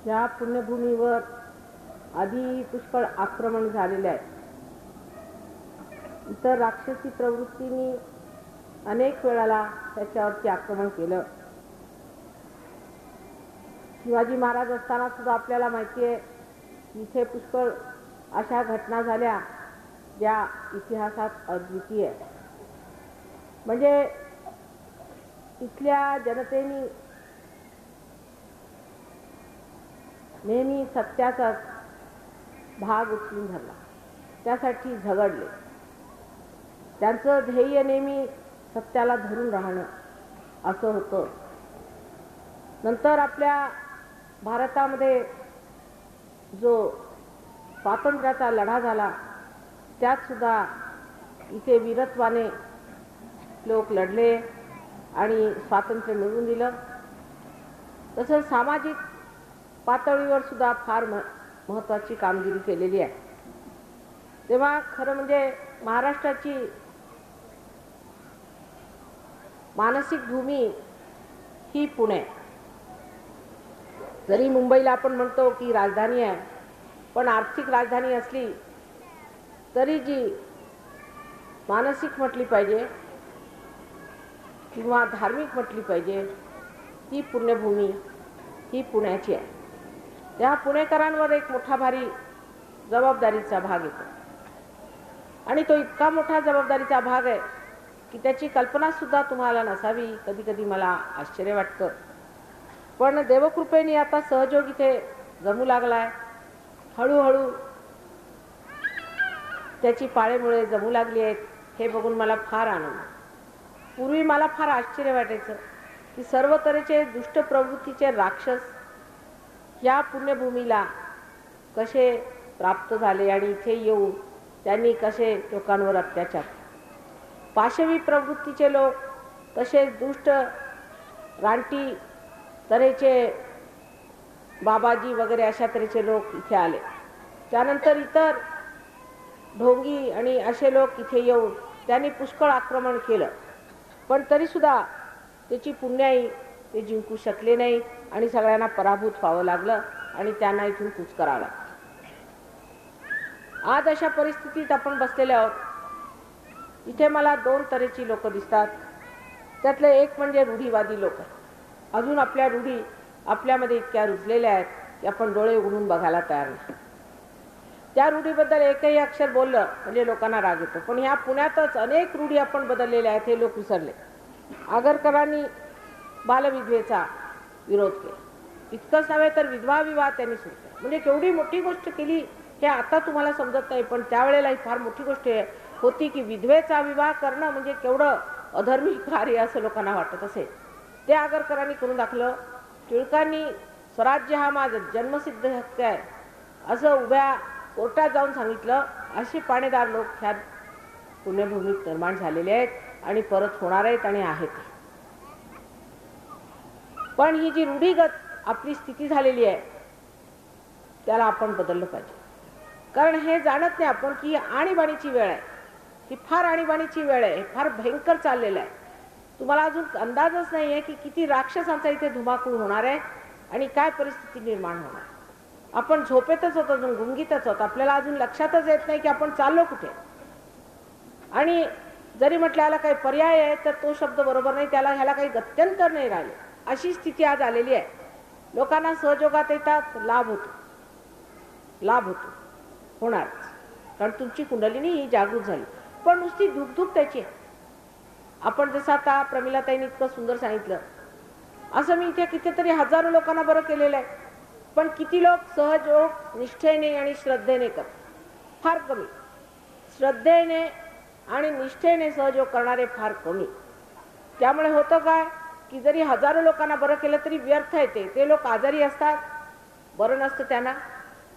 या पुण्यभूमीवर आधी पुष्कळ आक्रमण झालेले आहे. इतर राक्षसी प्रवृत्तींनी अनेक वेळाला त्याच्यावरती आक्रमण केलं. शिवाजी महाराज असताना सुद्धा आपल्याला माहिती आहे की इथे पुष्कळ अशा घटना झाल्या ज्या इतिहासात अद्वितीय आहे. म्हणजे इथल्या जनतेने नेहमी सत्याचाच भाग उचलून धरला, त्यासाठी झगडले. त्यांचं ध्येय नेहमी सत्याला धरून राहणं असं होतं. नंतर आपल्या भारतामध्ये जो स्वातंत्र्याचा लढा झाला त्यात सुद्धा इथे वीरत्वाने लोक लढले आणि स्वातंत्र्य मिळवून दिलं. तसंच सामाजिक पातळीवर सुद्धा फार महत्त्वाची कामगिरी केलेली आहे. तेव्हा खरं म्हणजे महाराष्ट्राची मानसिक भूमी ही पुणे. जरी मुंबईला आपण म्हणतो की राजधानी आहे, पण आर्थिक राजधानी असली तरी जी मानसिक म्हटली पाहिजे किंवा धार्मिक म्हटली पाहिजे ती पुण्यभूमी ही पुण्याची आहे. त्या पुणेकरांवर एक मोठा भारी जबाबदारीचा भाग येतो आणि तो इतका मोठा जबाबदारीचा भाग आहे की त्याची कल्पना सुद्धा तुम्हाला नसावी. कधी कधी मला आश्चर्य वाटतं, पण देवकृपेने आता सहयोग इथे जमू लागलाय. हळूहळू त्याची पाळेमुळे जमू लागली आहेत हे बघून मला फार आनंद. पूर्वी मला फार आश्चर्य वाटायचं की सर्व तऱ्हेचे दुष्ट प्रवृत्तीचे राक्षस या पुण्यभूमीला कसे प्राप्त झाले आणि इथे येऊन त्यांनी कसे लोकांवर अत्याचार. पाशवी प्रवृत्तीचे लोक तसेच दुष्ट रानटी तऱ्हेचे बाबाजी वगैरे अशा तऱ्हेचे लोक इथे आले. त्यानंतर इतर ढोंगी आणि असे लोक इथे येऊन त्यांनी पुष्कळ आक्रमण केलं, पण तरीसुद्धा त्याची पुण्याई ते जिंकू शकले नाही आणि सगळ्यांना पराभूत व्हावं लागलं आणि त्यांना इथून कूच करावं लागलं. आज अशा परिस्थितीत आपण बसलेले आहोत. इथे मला दोन तऱ्हेची लोक दिसतात. त्यातले एक म्हणजे रूढीवादी लोक. अजून आपल्या रूढी आपल्यामध्ये इतक्या रुजलेल्या आहेत की आपण डोळे उघडून बघायला तयार नाही. त्या रूढीबद्दल एकही अक्षर बोललं म्हणजे लोकांना राग येतो. पण ह्या पुण्यातच अनेक रूढी आपण बदललेल्या आहेत हे लोक विसरले. आगरकरांनी बालविधवेचा विरोध केला. इतकंच नव्हे तर विधवा विवाह त्यांनी सुरू केला. म्हणजे केवढी मोठी गोष्ट केली हे आता तुम्हाला समजत नाही, पण त्यावेळेला ही फार मोठी गोष्ट होती की विधवेचा विवाह करणं म्हणजे केवढं अधर्मी कार्य असं लोकांना वाटत असेल. ते आगरकरांनी करून दाखवलं. टिळकांनी स्वराज्य हा माझा जन्मसिद्ध हक्क आहे असं उभ्या कोर्टात जाऊन सांगितलं. असे पाणेदार लोक ह्या पुण्यभूमीत निर्माण झालेले आहेत आणि परत होणार आहेत आणि आहेत. पण ही जी रूढीगत आपली स्थिती झालेली आहे त्याला आपण बदललं पाहिजे. कारण हे जाणत नाही आपण की आणीबाणीची वेळ आहे. ही फार आणीबाणीची वेळ आहे. फार भयंकर चाललेलं आहे. तुम्हाला अजून अंदाजच नाही आहे की किती राक्षसांचा इथे धुमाकूळ होणार आहे आणि काय परिस्थिती निर्माण होणार. आपण झोपेतच होतो, अजून गुंगीतच होतो. आपल्याला अजून लक्षातच येत नाही की आपण चाललो कुठे. आणि जरी म्हटलं याला काही पर्याय आहे तर तो शब्द बरोबर नाही, त्याला ह्याला काही गत्यंतर नाही राहिले. अशी स्थिती आज आलेली आहे. लोकांना सहयोगात येतात, लाभ होतो, लाभ होतो, होणार. कारण तुमची कुंडलिनी ही जागृत झाली. पण नुसती धुकधुक त्याची. आपण जसं आता प्रमिलाताईंनी इतकं सुंदर सांगितलं असं मी इथे कितीतरी हजारो लोकांना बरं केलेलं आहे. पण किती लोक सहयोग निष्ठेने आणि श्रद्धेने करतात? फार कमी. श्रद्धेने आणि निष्ठेने सहयोग करणारे फार कमी. त्यामुळे होतं काय की जरी हजारो लोकांना बरं केलं तरी व्यर्थ येते. ते लोक आजारी असतात, बरं नसतं त्यांना.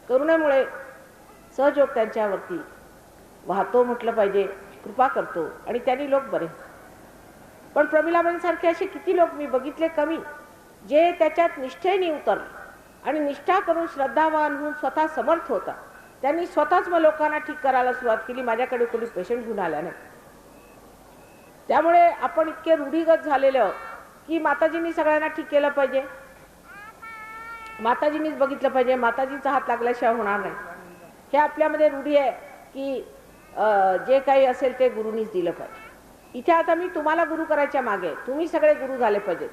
करुणेमुळे सहयोग त्यांच्यावरती वाहतो म्हटलं पाहिजे, कृपा करतो आणि त्यांनी लोक बरे. पण प्रमिलाबाईंसारखे असे किती लोक मी बघितले कमी, जे त्याच्यात निष्ठेने उतरले आणि निष्ठा करून श्रद्धावान होऊन स्वतः समर्थ होता. त्यांनी स्वतःच मग लोकांना ठीक करायला सुरुवात केली. माझ्याकडे कोणी पेशंट घेऊन आला नाही. त्यामुळे आपण इतके रूढीगत झालेले आहोत की माताजींनी सगळ्यांना ठीक केलं पाहिजे. माताजींनीच बघितलं पाहिजे, माताजींचा हात लागल्याशिवाय होणार नाही. हे आपल्यामध्ये रूढी आहे की जे काही असेल ते गुरुनीच दिलं पाहिजे. इथे आता मी तुम्हाला गुरु करायच्या मागे तुम्ही सगळे गुरु झाले पाहिजेत.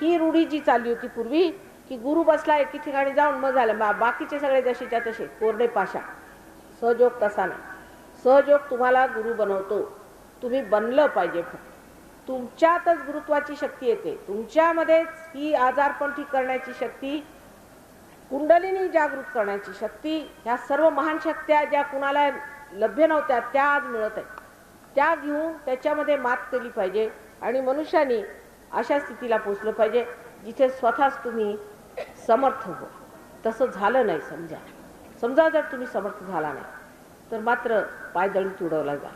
ही रूढी जी चालली होती पूर्वी की गुरु बसला एके ठिकाणी जाऊन मग झालं, बाकीचे सगळे जसेच्या तसे कोरडे पाषाण. सहयोग तसा नाही. सहयोग तुम्हाला गुरु बनवतो. तुम्ही बनलं पाहिजे. तुमच्यातच गुरुत्वाची शक्ती येते. तुमच्यामध्येच ही आजारपण ठीक करण्याची शक्ती, कुंडलिनी जागृत करण्याची शक्ती, ह्या सर्व महान शक्त्या ज्या कुणाला लभ्य नव्हत्या त्या आज मिळत आहेत. त्या घेऊन त्याच्यामध्ये मात केली पाहिजे आणि मनुष्याने अशा स्थितीला पोचलं पाहिजे जिथे स्वतःच तुम्ही समर्थ हो. तसं झालं नाही. समजा जर तुम्ही समर्थ झाला नाही तर मात्र पायदळी तुडवला जा.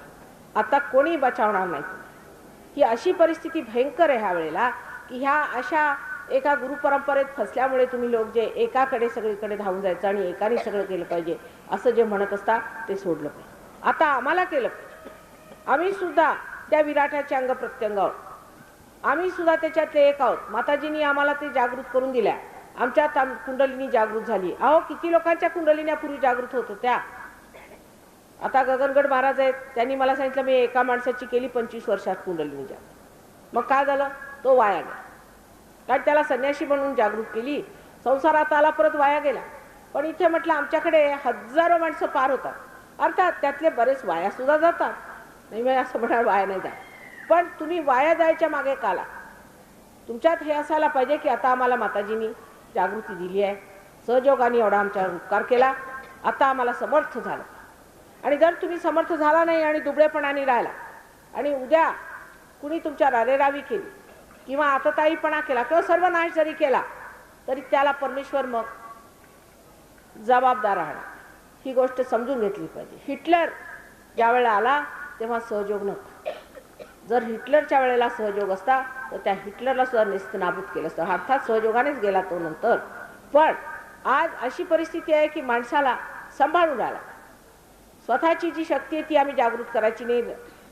आता कोणी बचावणार नाही. ही अशी परिस्थिती भयंकर आहे ह्या वेळेला की ह्या अशा एका गुरुपरंपरेत फसल्यामुळे तुम्ही लोक जे एकाकडे सगळीकडे धावून जायचं आणि एकाने सगळं केलं पाहिजे असं जे म्हणत असता ते सोडलं पाहिजे. आता आम्हाला केलं पाहिजे. आम्ही सुद्धा त्या विराटाचे अंग प्रत्यंग आहोत. आम्ही सुद्धा त्याच्यातले एक आहोत. माताजींनी आम्हाला ते जागृत करून दिल्या. आमच्या कुंडलिनी जागृत झाली. अहो किती लोकांच्या कुंडलिन्या पूर्वी जागृत होत होत्या. आता गगनगड महाराज आहेत, त्यांनी मला सांगितलं मी एका माणसाची केली 25 वर्षात कुंडलिनी जागृत. मग काय झालं? तो वाया गेला. कारण त्याला संन्यासी म्हणून जागृत केली, संसारात आला, परत वाया गेला. पण इथे म्हटलं आमच्याकडे हजारो माणसं पार होतात. अर्थात त्यातले बरेच वाया सुद्धा जातात. नाही मी असं म्हणणार वाया नाही जात. पण तुम्ही वाया जायच्या मागे काला तुमच्यात हे असायला पाहिजे की आता आम्हाला माताजींनी जागृती दिली आहे, सहयोगाने एवढा आमच्यावर उपकार केला, आता आम्हाला समर्थ झालं. आणि जर तुम्ही समर्थ झाला नाही आणि दुबळेपणाने राहिला आणि उद्या कुणी तुमच्या रारेरावी केली किंवा आतताईपणा केला किंवा सर्वनाश जरी केला तरी त्याला परमेश्वर मग जबाबदार राहणार. ही गोष्ट समजून घेतली पाहिजे. हिटलर ज्या वेळेला आला तेव्हा सहयोग नव्हता. जर हिटलरच्या वेळेला सहयोग असता तर त्या हिटलरला सुद्धा नेस्तनाबूत केलं असतं. अर्थात सहयोगानेच गेला तो नंतर. पण आज अशी परिस्थिती आहे की माणसाला सांभाळून राहिला. स्वतःची जी शक्ती आहे ती आम्ही जागृत करायची नाही.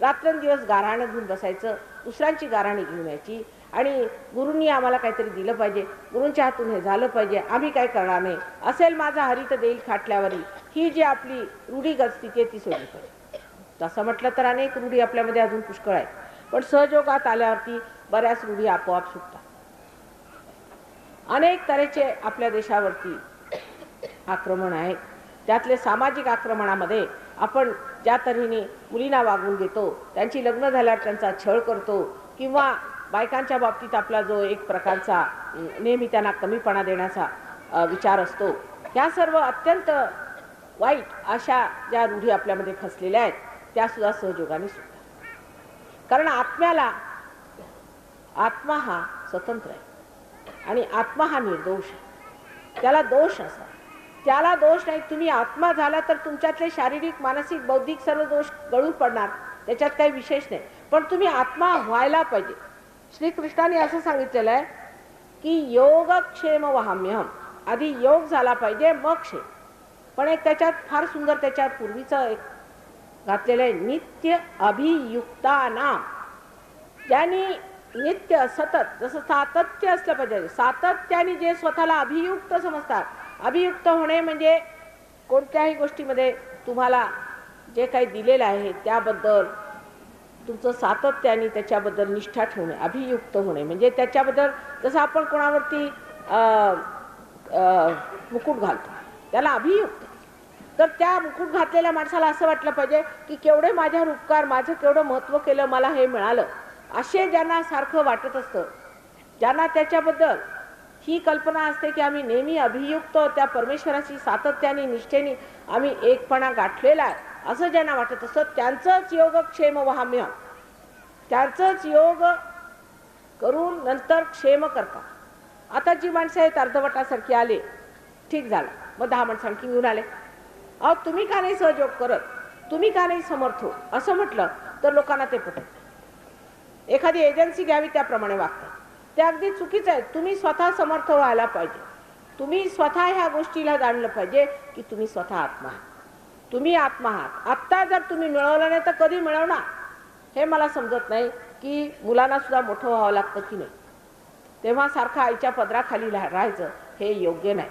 रात्रंदिवस गाऱ्हाणं घेऊन बसायचं, दुसऱ्यांची गाऱ्हाणी घेऊन यायची आणि गुरूंनी आम्हाला काहीतरी दिलं पाहिजे, गुरूंच्या हातून हे झालं पाहिजे, आम्ही काय करणार नाही, असेल माझा हरी तर देईल खाटल्यावरी, ही जी आपली रूढीगत स्थिती आहे ती सोडली पाहिजे. तसं म्हटलं तर अनेक रूढी आपल्यामध्ये अजून पुष्कळ आहेत. पण सहयोगात आल्यावरती बऱ्याच रूढी आपोआप सुटतात. अनेक तऱ्हेचे आपल्या देशावरती आक्रमण आहे. त्यातले सामाजिक आक्रमणामध्ये आपण ज्या तऱ्हेने मुलींना वागवून घेतो, त्यांची लग्न झाल्यावर त्यांचा छळ करतो किंवा बायकांच्या बाबतीत आपला जो एक प्रकारचा नेहमी त्यांना कमीपणा देण्याचा विचार असतो, ह्या सर्व अत्यंत वाईट अशा ज्या रूढी आपल्यामध्ये फसलेल्या आहेत त्या सुद्धा सहयोगाने सुटतात. कारण आत्मा हा स्वतंत्र आहे आणि आत्मा हा निर्दोष आहे. त्याला दोष असा, त्याला दोष नाही. तुम्ही आत्मा झाला तर तुमच्यातले शारीरिक, मानसिक, बौद्धिक सर्व दोष गळून पडणार, त्याच्यात काही विशेष नाही. पण तुम्ही आत्मा व्हायला पाहिजे. श्रीकृष्णाने असं सांगितलेलं आहे की योगक्षेम वहाम्यहम. आधी योग झाला पाहिजे मग क्षेम. पण एक त्याच्यात फार सुंदर त्याच्यात पूर्वीचं एक घातलेलं आहे, नित्य अभियुक्तानाम. ज्यांनी नित्य सतत, जसं सातत्य असलं पाहिजे, सातत्याने जे स्वतःला अभियुक्त समजतात. अभियुक्त होणे म्हणजे कोणत्याही गोष्टीमध्ये तुम्हाला जे काही दिलेलं आहे त्याबद्दल तुमचं सातत्याने त्याच्याबद्दल निष्ठा ठेवणे. अभियुक्त होणे म्हणजे त्याच्याबद्दल, जसं आपण कोणावरती मुकुट घालतो त्याला अभियुक्त. तर त्या मुकुट घातलेल्या माणसाला असं वाटलं पाहिजे की केवढे माझ्यावर उपकार, माझं केवढं महत्त्व केलं, मला हे मिळालं. असे ज्यांना सारखं वाटत असतं, ज्यांना त्याच्याबद्दल ही कल्पना असते की आम्ही नेहमी अभियुक्त, त्या परमेश्वराची सातत्याने निष्ठेने आम्ही एकपणा गाठलेला आहे, असं ज्यांना वाटत असतं त्यांचंच योगक्षेम वहाम्य, त्यांचंच योग करून नंतर क्षेम करतात. आता जी माणसं आहेत अर्धवटासारखी आले, ठीक झालं, मग 10 माणसं आणखी घेऊन आले. अहो तुम्ही का नाही सहयोग करत, तुम्ही का नाही समर्थ हो, असं म्हटलं तर लोकांना ते पटत. एखादी एजन्सी घ्यावी त्याप्रमाणे वागतात, ते अगदी चुकीचं आहे. तुम्ही स्वतः समर्थ व्हायला पाहिजे. तुम्ही स्वतः ह्या गोष्टीला जाणलं पाहिजे की तुम्ही स्वतः आत्मा आहात. तुम्ही आत्मा आहात. आत्ता जर तुम्ही मिळवलं नाही तर कधी मिळवणार हे मला समजत नाही. की मुलांना सुद्धा मोठं व्हावं लागतं की नाही, तेव्हा सारखं आईच्या पदराखाली राहायचं हे योग्य नाही.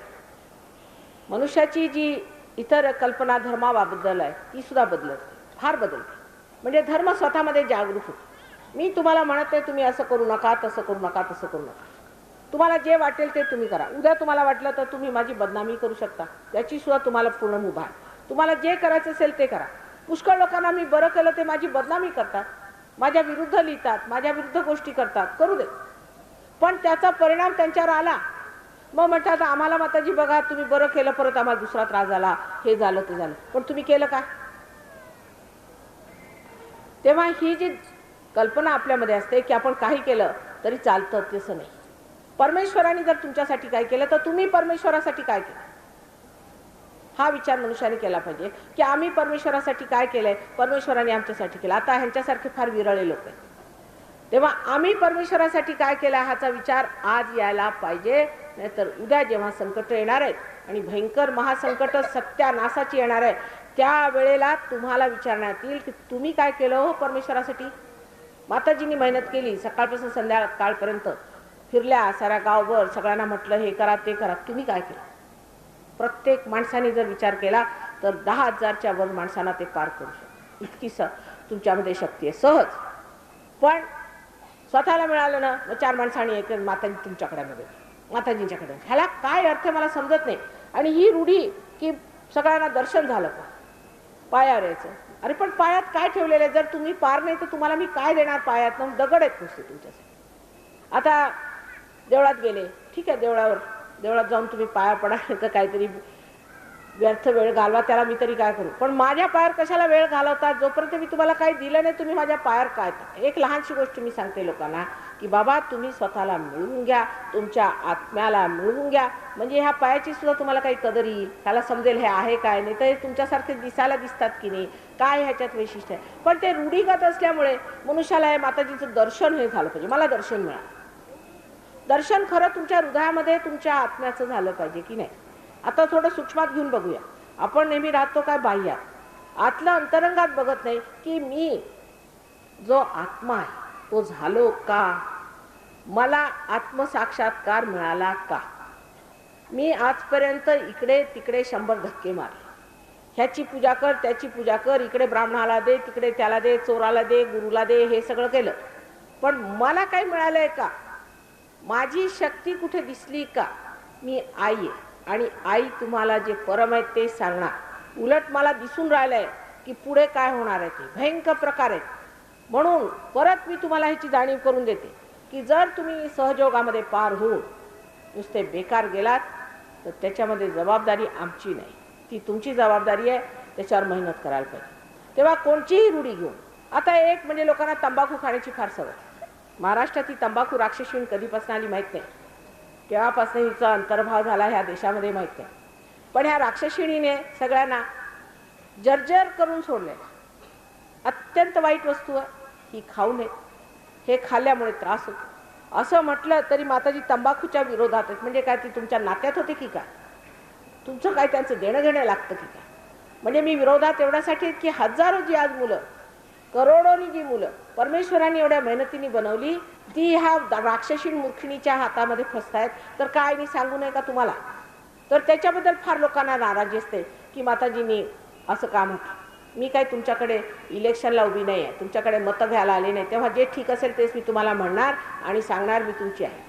मनुष्याची जी इतर कल्पना धर्माबद्दल आहे ती सुद्धा बदलते, फार बदलते. म्हणजे धर्म स्वतःमध्ये जागृत होतो. मी तुम्हाला म्हणत नाही तुम्ही असं करू नका, तसं करू नका, तसं करू नका. तुम्हाला जे वाटेल ते तुम्ही करा. उद्या तुम्हाला वाटलं तर तुम्ही माझी बदनामी करू शकता, त्याची सुद्धा तुम्हाला पूर्ण मुभा आहे. तुम्हाला जे करायचं असेल ते करा. पुष्कळ लोकांना मी बरं केलं ते माझी बदनामी करतात, माझ्या विरुद्ध लिहितात, माझ्या विरुद्ध गोष्टी करतात. करू दे, पण त्याचा परिणाम त्यांच्यावर आला मग म्हणतात आम्हाला माताजी बघा तुम्ही बरं केलं, परत आम्हाला दुसरा त्रास झाला, हे झालं ते झालं. पण तुम्ही केलं काय? तेव्हा ही जी कल्पना आपल्यामध्ये असते की आपण काही केलं तरी चालतं, तसं नाही. परमेश्वराने जर तुमच्यासाठी काय केलं तर तुम्ही परमेश्वरासाठी काय केलं, हा विचार मनुष्याने केला पाहिजे की आम्ही परमेश्वरासाठी काय केलंय, परमेश्वराने आमच्यासाठी केलं. आता ह्यांच्यासारखे फार विरळे लोक आहेत. तेव्हा आम्ही परमेश्वरासाठी काय केलं ह्याचा विचार आज यायला पाहिजे. नाहीतर उद्या जेव्हा संकट येणार आहेत आणि भयंकर महासंकट सत्यानाशाची येणार आहे त्या वेळेला तुम्हाला विचारण्यात येईल की तुम्ही काय केलं हो परमेश्वरासाठी. माताजींनी मेहनत केली, सकाळपासून संध्याकाळपर्यंत फिरल्या साऱ्या गावभर, सगळ्यांना म्हटलं हे करा ते करा. तुम्ही काय केलं? प्रत्येक माणसाने जर विचार केला तर 10,000च्या वर माणसांना ते पार करू शकतो. इतकी तुमच्यामध्ये शक्ती आहे सहज. पण स्वतःला मिळालं ना मग 4 माणसांनी एक माताजी तुमच्याकडे मध्ये माताजींच्याकडे, ह्याला काय अर्थ मला समजत नाही. आणि ही रूढी की सगळ्यांना दर्शन झालं का पायावर यायचं. अरे पण पायात काय ठेवलेलं आहे? जर तुम्ही पार नाही तर तुम्हाला मी काय देणार पायात? दगड आहेत नुसते तुमच्यासाठी. आता देवळात गेले, ठीक आहे, देवळात जाऊन तुम्ही पाया पडा तर काहीतरी व्यर्थ वेळ घालवा, त्याला मी तरी काय करू. पण माझ्या पायावर कशाला वेळ घालवता? जोपर्यंत मी तुम्हाला काही दिलं नाही तुम्ही माझ्या पायावर काय. एक लहानशी गोष्ट मी सांगते लोकांना की बाबा तुम्ही स्वतःला मिळवून घ्या, तुमच्या आत्म्याला मिळवून घ्या, म्हणजे ह्या पायाची सुद्धा तुम्हाला काही कदर येईल, त्याला समजेल हे आहे काय. नाही तर तुमच्यासारखे दिसायला दिसतात की नाही, काय ह्याच्यात वैशिष्ट्य आहे. पण ते रूढीगत असल्यामुळे मनुष्याला हे माताजीचं दर्शन हे झालं पाहिजे. मला दर्शन मिळालं. दर्शन खरं तुमच्या हृदयामध्ये तुमच्या आत्म्याचं झालं पाहिजे की नाही. आता थोडं सूक्ष्मात घेऊन बघूया. आपण नेहमी राहतो काय बाह्यात, आतलं अंतरंगात बघत नाही की मी जो आत्मा आहे तो झालो का, मला आत्मसाक्षात्कार मिळाला का. मी आजपर्यंत इकडे तिकडे 100 धक्के मारले, ह्याची पूजा कर त्याची पूजा कर, इकडे ब्राह्मणाला दे तिकडे त्याला दे, चोराला दे गुरुला दे, हे सगळं केलं. पण मला काय मिळालंय का? माझी शक्ती कुठे दिसली का? मी आई आहे आणि आई तुम्हाला जे परम आहे ते सांगणार. उलट मला दिसून राहिलंय की पुढे काय होणार आहे ते भयंकर प्रकार आहेत. म्हणून परत मी तुम्हाला ह्याची जाणीव करून देते की जर तुम्ही सहयोगामध्ये पार होऊन नुसते बेकार गेलात तर त्याच्यामध्ये जबाबदारी आमची नाही, ती तुमची जबाबदारी आहे. त्याच्यावर मेहनत करायला पाहिजे. तेव्हा कोणतीही रूढी घेऊन, आता एक म्हणजे लोकांना तंबाखू खाण्याची फार सवय. महाराष्ट्रात ही तंबाखू राक्षसीण कधीपासून आली माहीत नाही, केव्हापासून हिचा अंतर्भाव झाला ह्या देशामध्ये माहीत नाही. पण ह्या राक्षसीणीने सगळ्यांना जर्जर करून सोडले. अत्यंत वाईट वस्तू आहे ही, खाऊ नये. हे खाल्ल्यामुळे त्रास होतो असं म्हटलं तरी माताजी तंबाखूच्या विरोधात आहेत. म्हणजे काय ती तुमच्या नात्यात होते की काय? तुमचं काय त्यांचं देणं घेणं लागतं की काय? म्हणजे मी विरोधात एवढ्यासाठी की हजारो जी आज मुलं, करोडोनी जी मुलं परमेश्वराने एवढ्या मेहनतीने बनवली ती ह्या राक्षसीण मूर्खिणीच्या हातामध्ये फसतायत. तर काय मी सांगू नये का तुम्हाला? तर त्याच्याबद्दल फार लोकांना नाराजी असते की माताजींनी असं काम होतं. मी काय तुमच्याकडे इलेक्शनला उभी नाही आहे, तुमच्याकडे मतं घ्यायला आले नाही. तेव्हा जे ठीक असेल तेच मी तुम्हाला म्हणणार आणि सांगणार मी तुमची आहे.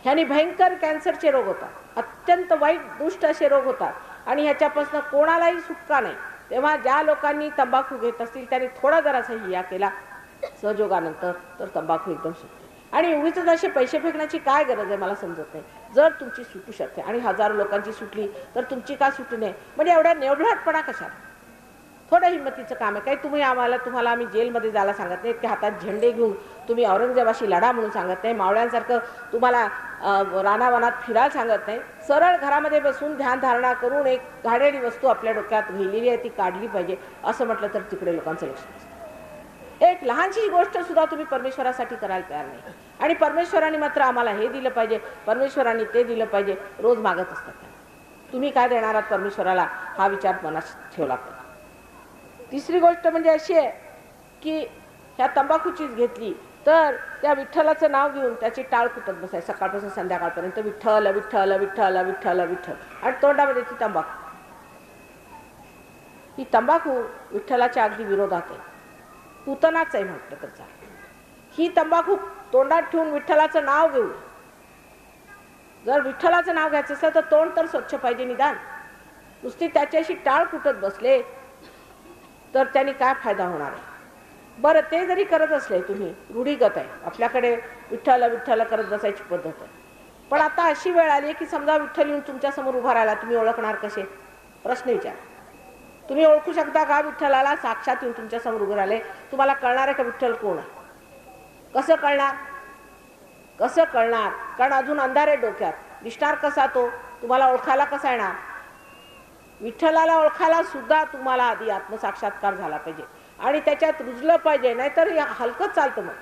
ह्याने भयंकर कॅन्सरचे रोग होतात, अत्यंत वाईट दुष्ट असे रोग होतात आणि ह्याच्यापासून कोणालाही सुटका नाही. तेव्हा ज्या लोकांनी तंबाखू घेत असतील त्यांनी थोडा जरासा हिया केला सहयोगानंतर तर तंबाखू एकदम सुटते. आणि उगीच असे पैसे फेकण्याची काय गरज आहे मला समजत नाही. जर तुमची सुटू शकते आणि हजारो लोकांची सुटली तर तुमची का सुटू नये? म्हणजे एवढा नेवढाटपणा कशाला? थोडं हिंमतीचं काम आहे. काही तुम्हाला आम्ही जेलमध्ये जायला सांगत नाही की हातात झेंडे घेऊन तुम्ही औरंगजेबाशी लढा म्हणून सांगत नाही, मावळ्यांसारखं तुम्हाला रानावनात फिरायला सांगत नाही. सरळ घरामध्ये बसून ध्यानधारणा करून एक घाणेरडी वस्तू आपल्या डोक्यात लिहिलेली आहे ती काढली पाहिजे असं म्हटलं तर तिकडे लोकांचं लक्ष नसतं. एक लहानशी गोष्ट सुद्धा तुम्ही परमेश्वरासाठी करायला तयार नाही. आणि परमेश्वराने मात्र आम्हाला हे दिलं पाहिजे, परमेश्वराने ते दिलं पाहिजे, रोज मागत असतात. तुम्ही काय देणार आहात परमेश्वराला हा विचार मनात ठेवला पाहिजे. तिसरी गोष्ट म्हणजे अशी आहे की ह्या तंबाखूचीच घेतली तर त्या विठ्ठलाचं नाव घेऊन त्याची टाळ कुटत बसायचं सकाळपासून संध्याकाळपर्यंत, विठ्ठल विठ्ठल विठ्ठल विठ्ठल विठ्ठल, आणि तोंडामध्ये ती तंबाखू. ही तंबाखू विठ्ठलाच्या अगदी विरोधात आहे, पूतनाच आहे म्हटलं तर चालेल. ही तंबाखू तोंडात ठेवून विठ्ठलाचं नाव घेऊन, जर विठ्ठलाचं नाव घ्यायचं असेल तर तोंड तर स्वच्छ पाहिजे निदान. नुसती त्याच्याशी टाळ कुटत बसले तर त्यांनी काय फायदा होणार आहे. बरं, ते जरी करत असले तुम्ही, रूढीगत आहे आपल्याकडे विठ्ठल विठ्ठल करत बसायची पद्धत आहे. पण आता अशी वेळ आली की समजा विठ्ठल येऊन तुमच्या समोर उभा राहिला, तुम्ही ओळखणार कसे? प्रश्न विचार. तुम्ही ओळखू शकता का विठ्ठलाला? साक्षात येऊन तुमच्या समोर उभे राहिले, तुम्हाला कळणार आहे का विठ्ठल कोण आहे? कसं कळणार? कसं कळणार? कारण अजून अंधार आहे डोक्यात. दिसणार कसा तो? तुम्हाला ओळखायला कसा येणार? विठ्ठलाला ओळखायला सुद्धा तुम्हाला आधी आत्मसाक्षात्कार झाला पाहिजे आणि त्याच्यात रुजलं पाहिजे, नाहीतर हलकंच चालतं. मग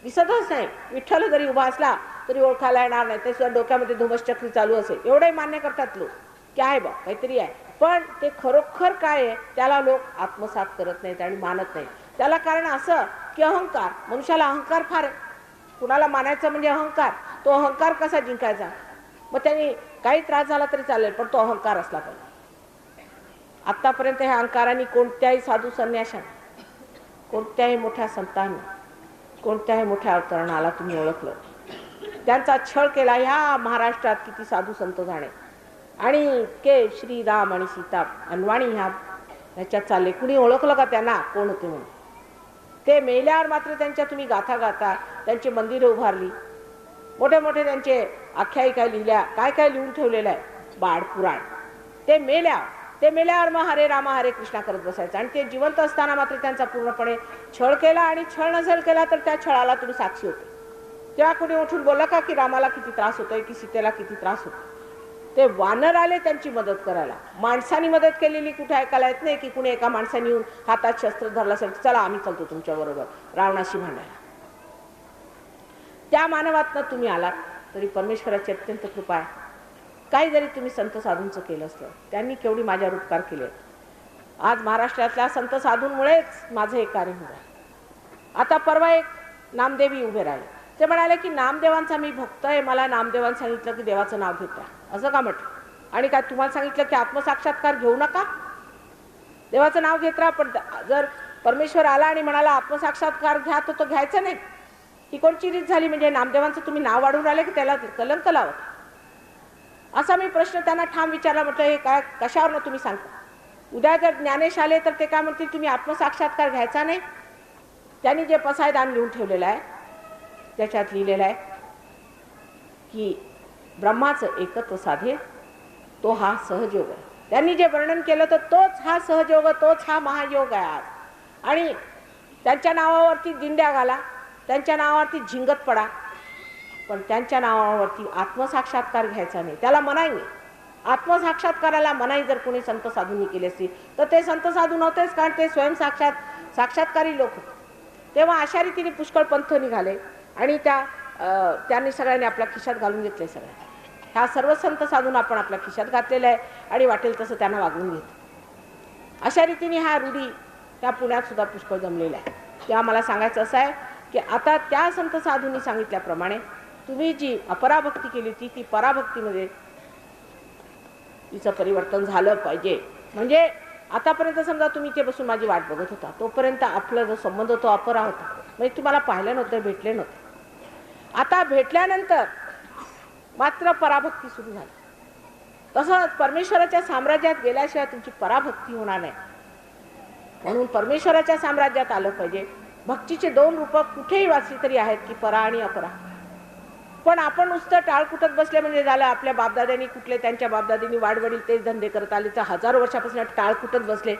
दिसतच नाही. विठ्ठल जरी उभा असला तरी ओळखायला येणार नाही, ते सुद्धा डोक्यामध्ये धुमश्चक्री चालू असेल. एवढंही मान्य करतात लोक की आहे बा काहीतरी आहे, पण ते खरोखर काय आहे त्याला लोक आत्मसात करत नाहीत आणि मानत नाहीत. त्याला कारण असं की अहंकार. मनुष्याला अहंकार फार आहे. कुणाला मानायचं म्हणजे अहंकार. तो अहंकार कसा जिंकायचा? मग त्यांनी काही त्रास झाला तरी चालेल, पण तो अहंकार असला पाहिजे. आतापर्यंत ह्या अहंकाराने कोणत्याही साधू संन्याशाने, कोणत्याही मोठ्या संतांनी, कोणत्याही मोठ्या अवतरणाला तुम्ही ओळखलं? त्यांचा छळ केला. ह्या महाराष्ट्रात किती साधू संत झाले आणि के श्रीराम आणि सीता अनवाणी ह्याच्यात चालले. कुणी ओळखलं का त्यांना कोण होते म्हणून? ते मेल्यावर मात्र त्यांच्या तुम्ही गाथा गाता, त्यांची मंदिरं उभारली, मोठे मोठे त्यांचे आख्यायिका लिहिल्या, काय काय लिहून ठेवलेलं आहे बाळ पुराण. ते मेल्यावर मग हरे रामा हरे कृष्णा करत बसायचं. आणि ते जिवंत असताना मात्र त्यांचा पूर्णपणे छळ केला. आणि छळ नसेल केला तर त्या छळाला तुम्ही साक्षी होते. तेव्हा कोणी उठून बोलला का की रामाला किती त्रास होतोय, की सीतेला किती त्रास होतो? ते वानर आले त्यांची मदत करायला. माणसांनी मदत केलेली कुठे ऐकायला येत नाही की कुणी एका माणसाने येऊन हातात शस्त्र धरलं असेल, चला आम्ही चालतो तुमच्या बरोबर रावणाशी भांडायला. त्या मानवातनं तुम्ही आलात तरी परमेश्वराची अत्यंत कृपा आहे. काही जरी तुम्ही संत साधूंचं केलं असतं, त्यांनी केवढी माझ्यावर उपकार केले. आज महाराष्ट्रातल्या संत साधूंमुळेच माझं हे कार्य होतं. आता परवा एक नामदेवी उभे राहिले. ते म्हणाले की नामदेवांचा मी भक्त आहे, मला नामदेवांनी सांगितलं की देवाचं नाव घेता. असं का म्हटलं? आणि काय तुम्हाला सांगितलं की आत्मसाक्षात्कार घेऊ नका, देवाचं नाव घेत राहा. पण जर परमेश्वर आला आणि म्हणाला आत्मसाक्षात्कार घ्या तर तो घ्यायचा नाही. ही कोणची रीत झाली? म्हणजे नामदेवांचं तुम्ही नाव वाढवून राहिले की त्याला कलंक लावत? असा मी प्रश्न त्यांना ठाम विचारला. म्हटलं हे काय कशावर तुम्ही सांगता? उद्या जर ज्ञानेश आले तर ते काय म्हणतील तुम्ही आत्मसाक्षात्कार घ्यायचा नाही? त्यांनी जे पसायदान लिहून ठेवलेलं आहे त्याच्यात लिहिलेलं आहे की ब्रह्माचं एकत्व साधे तो हा सहजयोग आहे. त्यांनी जे वर्णन केलं तर तोच हा सहजयोग, तोच हा महायोग आहे आज. आणि त्यांच्या नावावरती दिंड्या घाला, त्यांच्या नावावरती झिंगत पडा, पण त्यांच्या नावावरती आत्मसाक्षात्कार घ्यायचा नाही. त्याला मनाई नाही. आत्मसाक्षात्काराला मनाई जर कोणी संत साधूंनी केली असती तर ते संत साधू नव्हतेच, कारण ते स्वयं साक्षात्कारी लोक होते. तेव्हा अशा रीतीने पुष्कळ पंथ निघाले आणि त्यांनी सगळ्यांनी आपल्या खिशात घालून घेतले. सगळ्या ह्या सर्व संत साधून आपण आपल्या खिशात घातलेलं आहे आणि वाटेल तसं त्यांना वागवून घेतो. अशा रीतीने ह्या रूढी त्या पुण्यात सुद्धा पुष्कळ जमलेल्या आहे. तेव्हा मला सांगायचं असं आहे की आता त्या संत साधूंनी सांगितल्याप्रमाणे तुम्ही जी अपराभक्ती केली होती ती पराभक्तीमध्ये तिचं परिवर्तन झालं पाहिजे. म्हणजे आतापर्यंत समजा तुम्ही ते बसून माझी वाट बघत होता, तोपर्यंत आपला जो संबंध तो अपरा होता. म्हणजे तुम्हाला पाहिलं नव्हतं, भेटले नव्हते. आता भेटल्यानंतर मात्र पराभक्ती सुरू झाली. तसंच परमेश्वराच्या साम्राज्यात गेल्याशिवाय तुमची पराभक्ती होणार नाही. म्हणून परमेश्वराच्या साम्राज्यात आलं पाहिजे. भक्तीचे दोन रूप कुठेही वाचली तरी आहेत की परा आणि अपरा. पण आपण नुसतं टाळ कुटत बसले म्हणजे झालं. आपल्या बापदाद्यांनी कुठले त्यांच्या बापदाद्यांनी वाडवडील तेच धंदे करत आले तर हजारो वर्षापासून टाळ कुटत बसले.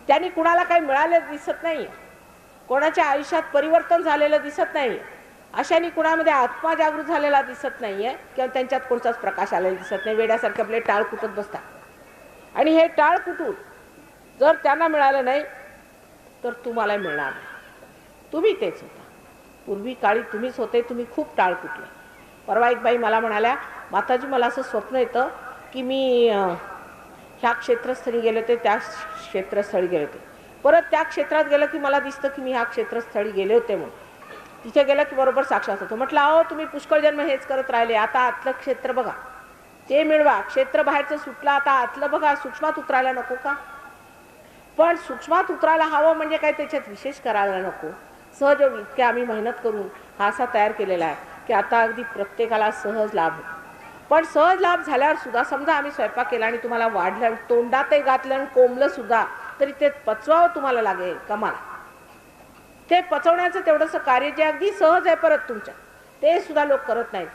त्यांनी कुणाला काही मिळालं दिसत नाही, कोणाच्या आयुष्यात परिवर्तन झालेलं दिसत नाही, अशाने कुणामध्ये आत्मा जागृत झालेला दिसत नाहीये किंवा त्यांच्यात कोणताच प्रकाश आलेला दिसत नाही. वेड्यासारखे आपले टाळ कुटत बसतात. आणि हे टाळ कुटून जर त्यांना मिळालं नाही तर तुम्हाला मिळणार नाही. तुम्ही तेच होता. पूर्वी काळी तुम्हीच होते. तुम्ही खूप टाळ कुटले. परवा एक बाई मला म्हणाल्या, माताजी मला असं स्वप्न येतं की मी ह्या क्षेत्रस्थळी गेले होते, त्या क्षेत्रस्थळी गेले होते, परत त्या क्षेत्रात गेलं की मला दिसतं की मी ह्या क्षेत्रस्थळी गेले होते म्हणून. तिथे गेलं की बरोबर साक्षात होतो. म्हटलं अहो तुम्ही पुष्कळ जन्म हेच करत राहिले, आता आतलं क्षेत्र बघा, ते मिळवा. क्षेत्र बाहेरचं सुटलं, आता आतलं बघा. सूक्ष्मात उतरायला नको का? पण सूक्ष्मात उतरायला हवं म्हणजे काय त्याच्यात विशेष करायला नको. सहज इतके आम्ही मेहनत करून हा असा तयार केलेला आहे की आता अगदी प्रत्येकाला सहज लाभ होतो. पण सहज लाभ झाल्यावर सुद्धा समजा आम्ही स्वयंपाक केला आणि तुम्हाला वाढलं, तोंडातही घातलं आणि कोंबलं सुद्धा, तरी ते पचवावं तुम्हाला लागेल कमाल. ते पचवण्याचं तेवढंसं कार्य जे अगदी सहज आहे परत तुमच्या, ते सुद्धा लोक करत नाहीत,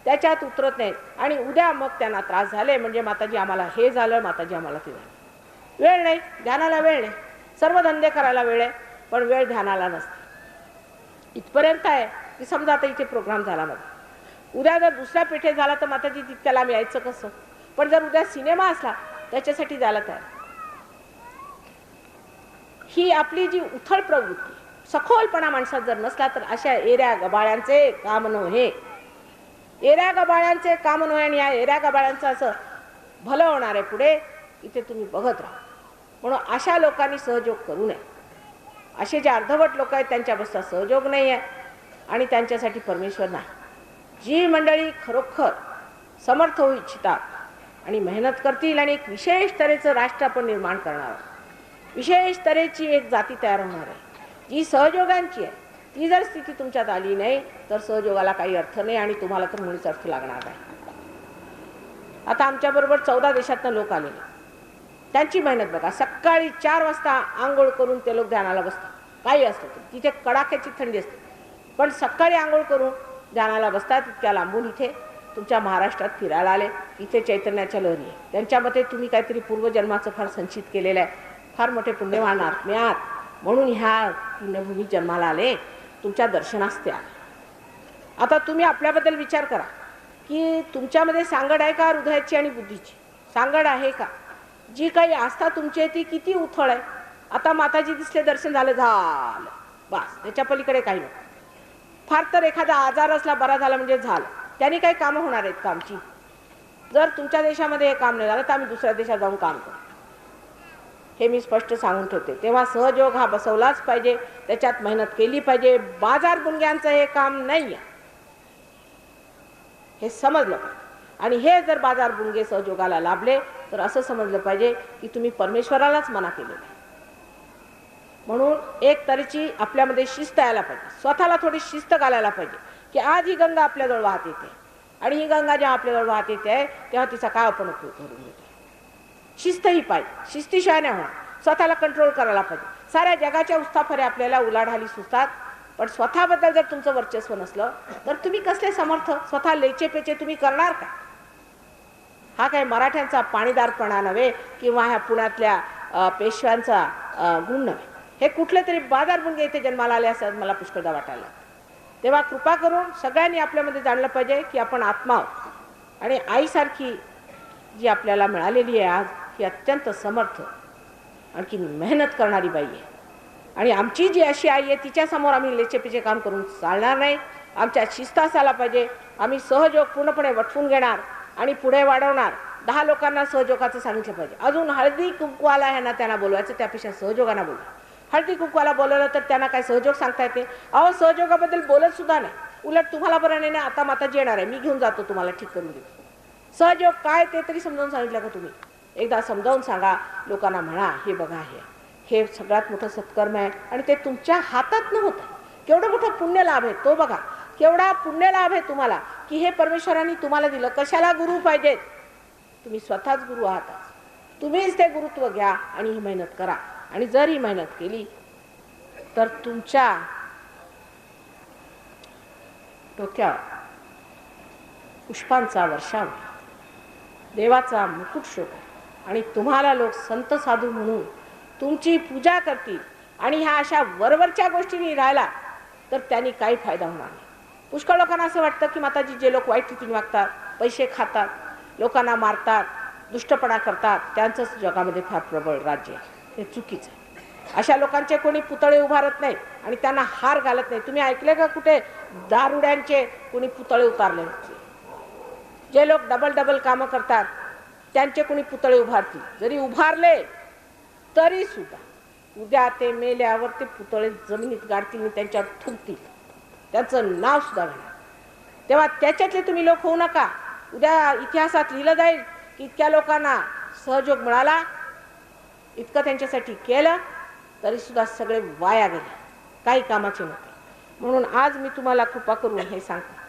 त्याच्यात उतरत नाहीत. आणि उद्या मग त्यांना त्रास झाले म्हणजे माताजी आम्हाला हे झालं, माताजी आम्हाला ते झालं. वेळ नाही, ध्यानाला वेळ नाही. सर्व धंदे करायला वेळ आहे पण वेळ ध्यानाला नसते. इथपर्यंत आहे की समजा आता इथे प्रोग्राम झाला माझा, उद्या जर दुसऱ्या पेठेत झाला तर माताजी तितक्याला आम्ही यायचं कसं? पण जर उद्या सिनेमा असला त्याच्यासाठी जायला तयार. ही आपली जी उथळ प्रवृत्ती, सखोलपणा माणसात जर नसला तर अशा एऱ्या गबाळ्यांचे काम नव्हे. एऱ्या गबाळ्यांचे काम नव्हे. आणि या एऱ्या गबाळ्यांचं असं भलं होणार आहे पुढे, इथे तुम्ही बघत राहा. म्हणून अशा लोकांनी सहयोग करू नये. असे जे अर्धवट लोक आहेत त्यांच्यापासून सहयोग नाही आहे आणि त्यांच्यासाठी परमेश्वर नाही. जी मंडळी खरोखर समर्थ होऊ इच्छितात आणि मेहनत करतील आणि एक विशेष तऱ्हेचं राष्ट्र आपण निर्माण करणार आहोत, विशेष तऱ्हेची एक जाती तयार होणार आहे जी सहयोगांची आहे, ती जर स्थिती तुमच्यात आली नाही तर सहयोगाला काही अर्थ नाही आणि तुम्हाला तर मुळीच अर्थ लागणार नाही. आता आमच्याबरोबर 14 देशातनं लोक आलेले, त्यांची मेहनत बघा. सकाळी 4 वाजता आंघोळ करून ते लोक ध्यानाला बसतात. काही असतं तिथे कडाक्याची थंडी असते पण सकाळी आंघोळ करून ध्यानाला बसतात. इतक्या लांबून इथे तुमच्या महाराष्ट्रात फिरायला आले. इथे चैतन्याच्या लहरी आहे. त्यांच्या मते तुम्ही काहीतरी पूर्वजन्माचं फार संचित केलेलं आहे, फार मोठे पुण्यवान आत्मे आहात म्हणून ह्या पुण्यभूमीत जन्माला आले, तुमच्या दर्शनास ते आले. आता तुम्ही आपल्याबद्दल विचार करा की तुमच्यामध्ये सांगड आहे का हृदयाची आणि बुद्धीची? सांगड आहे का? जी काही आस्था तुमची आहे ती किती उथळ आहे? आता माताजी दिसले, दर्शन झालं, झालं बस, त्याच्या पलीकडे काही नाही. फार तर एखादा आजार असला, बरा झाला म्हणजे झालं. त्यांनी काही कामं होणार आहेत का आमची? जर तुमच्या देशामध्ये हे काम नाही झालं तर आम्ही दुसऱ्या देशात जाऊन काम करू, हे मी स्पष्ट सांगून ठेवते. तेव्हा सहयोग हा बसवलाच पाहिजे, त्याच्यात मेहनत केली पाहिजे. बाजार गुंग्यांचं हे काम नाही आहे, हे समजलं पाहिजे. आणि हे जर बाजार गुंगे सहयोगाला लाभले तर असं समजलं पाहिजे की तुम्ही परमेश्वरालाच मना केलेलं आहे. म्हणून एक तऱ्हेची आपल्यामध्ये शिस्त यायला पाहिजे, स्वतःला थोडी शिस्त घालायला पाहिजे की आज ही गंगा आपल्याजवळ वाहत येते आणि ही गंगा जेव्हा आपल्याजवळ वाहत येते तेव्हा तिचा काय आपण उपयोग करून घेतो. शिस्त ही पाहिजे, शिस्तीशिवाय नाही होणार. स्वतःला कंट्रोल करायला पाहिजे. साऱ्या जगाच्या उस्ताफरे आपल्याला उलाढाली सुचतात पण स्वतःबद्दल जर तुमचं वर्चस्व नसलं तर तुम्ही कसले समर्थ? स्वतः लेचे पेचे तुम्ही करणार का? हा काय मराठ्यांचा पाणीदारपणा नव्हे किंवा ह्या पुण्यातल्या पेशव्यांचा गुण नव्हे. हे कुठले तरी बाजार गुंगे इथे जन्माला आले असं मला पुष्कळदा वाटायला. तेव्हा कृपा करून सगळ्यांनी आपल्यामध्ये जाणलं पाहिजे की आपण आत्मा आहोत आणि आईसारखी जी आपल्याला मिळालेली आहे आज, ही अत्यंत समर्थ आणखी मेहनत करणारी बाई आहे. आणि आमची जी अशी आई आहे तिच्यासमोर आम्ही लेचेपिचे काम करून चालणार नाही. आमच्यात शिस्त असायला पाहिजे. आम्ही सहयोग पूर्णपणे वटवून घेणार आणि पुढे वाढवणार. 10 लोकांना सहयोगाचं सांगितलं पाहिजे. अजून हळदी कुंकवाला ह्यांना त्यांना बोलवायचं, त्यापेक्षा सहयोगांना बोलवा. हळदी कुंकवाला बोलवलं तर त्यांना काय सहयोग सांगता येते? अहो सहयोगाबद्दल बोलत सुद्धा नाही. उलट तुम्हाला बरं नाही ना, आता माताजी येणार आहे, मी घेऊन जातो, तुम्हाला ठीक करून देतो. सहयोग काय ते तरी समजावून सांगितलं का तुम्ही? एकदा समजावून सांगा. लोकांना म्हणा हे बघा हे सगळ्यात मोठं सत्कर्म आहे आणि ते तुमच्या हातात न होतं. केवढं मोठं पुण्य लाभ आहे तो बघा. केवढा पुण्य लाभ आहे तुम्हाला की हे परमेश्वरांनी तुम्हाला दिलं. कशाला गुरु पाहिजेत? तुम्ही स्वतःच गुरु आहात. तुम्हीच ते गुरुत्व घ्या आणि ही मेहनत करा. आणि जर ही मेहनत केली तर तुमच्या डोक्यावर पुष्पांचा वर्षाव, देवाचा मुकुट शोभेल आणि तुम्हाला लोक संत साधू म्हणून तुमची पूजा करतील. आणि ह्या अशा वरवरच्या गोष्टींनी राहिला तर त्यांनी काही फायदा होणार नाही. पुष्कळ लोकांना असं वाटतं की माताजी जे लोक वाईट रीतीने वागतात, पैसे खातात, लोकांना मारतात, दुष्टपणा करतात, त्यांचंच जगामध्ये फार प्रबळ राज्य आहे. हे चुकीचं आहे. अशा लोकांचे कोणी पुतळे उभारत नाही आणि त्यांना हार घालत नाही. तुम्ही ऐकले का कुठे दारुड्यांचे कोणी पुतळे उतारले? जे लोक डबल कामं करतात त्यांचे कोणी पुतळे उभारतील? जरी उभारले तरी सुद्धा उद्या ते मेल्यावर ते पुतळे जमिनीत गाडतील आणि त्यांच्यावर थुंकतील, त्यांचं नाव सुद्धा घेणार. तेव्हा त्याच्यातले तुम्ही लोक होऊ नका. उद्या इतिहासात लिहिलं जाईल की इतक्या लोकांना सहयोग मिळाला, इतकं त्यांच्यासाठी केलं, तरी सुद्धा सगळे वाया गेले, काही कामाचे नव्हते. म्हणून आज मी तुम्हाला कृपा करून हे सांगतो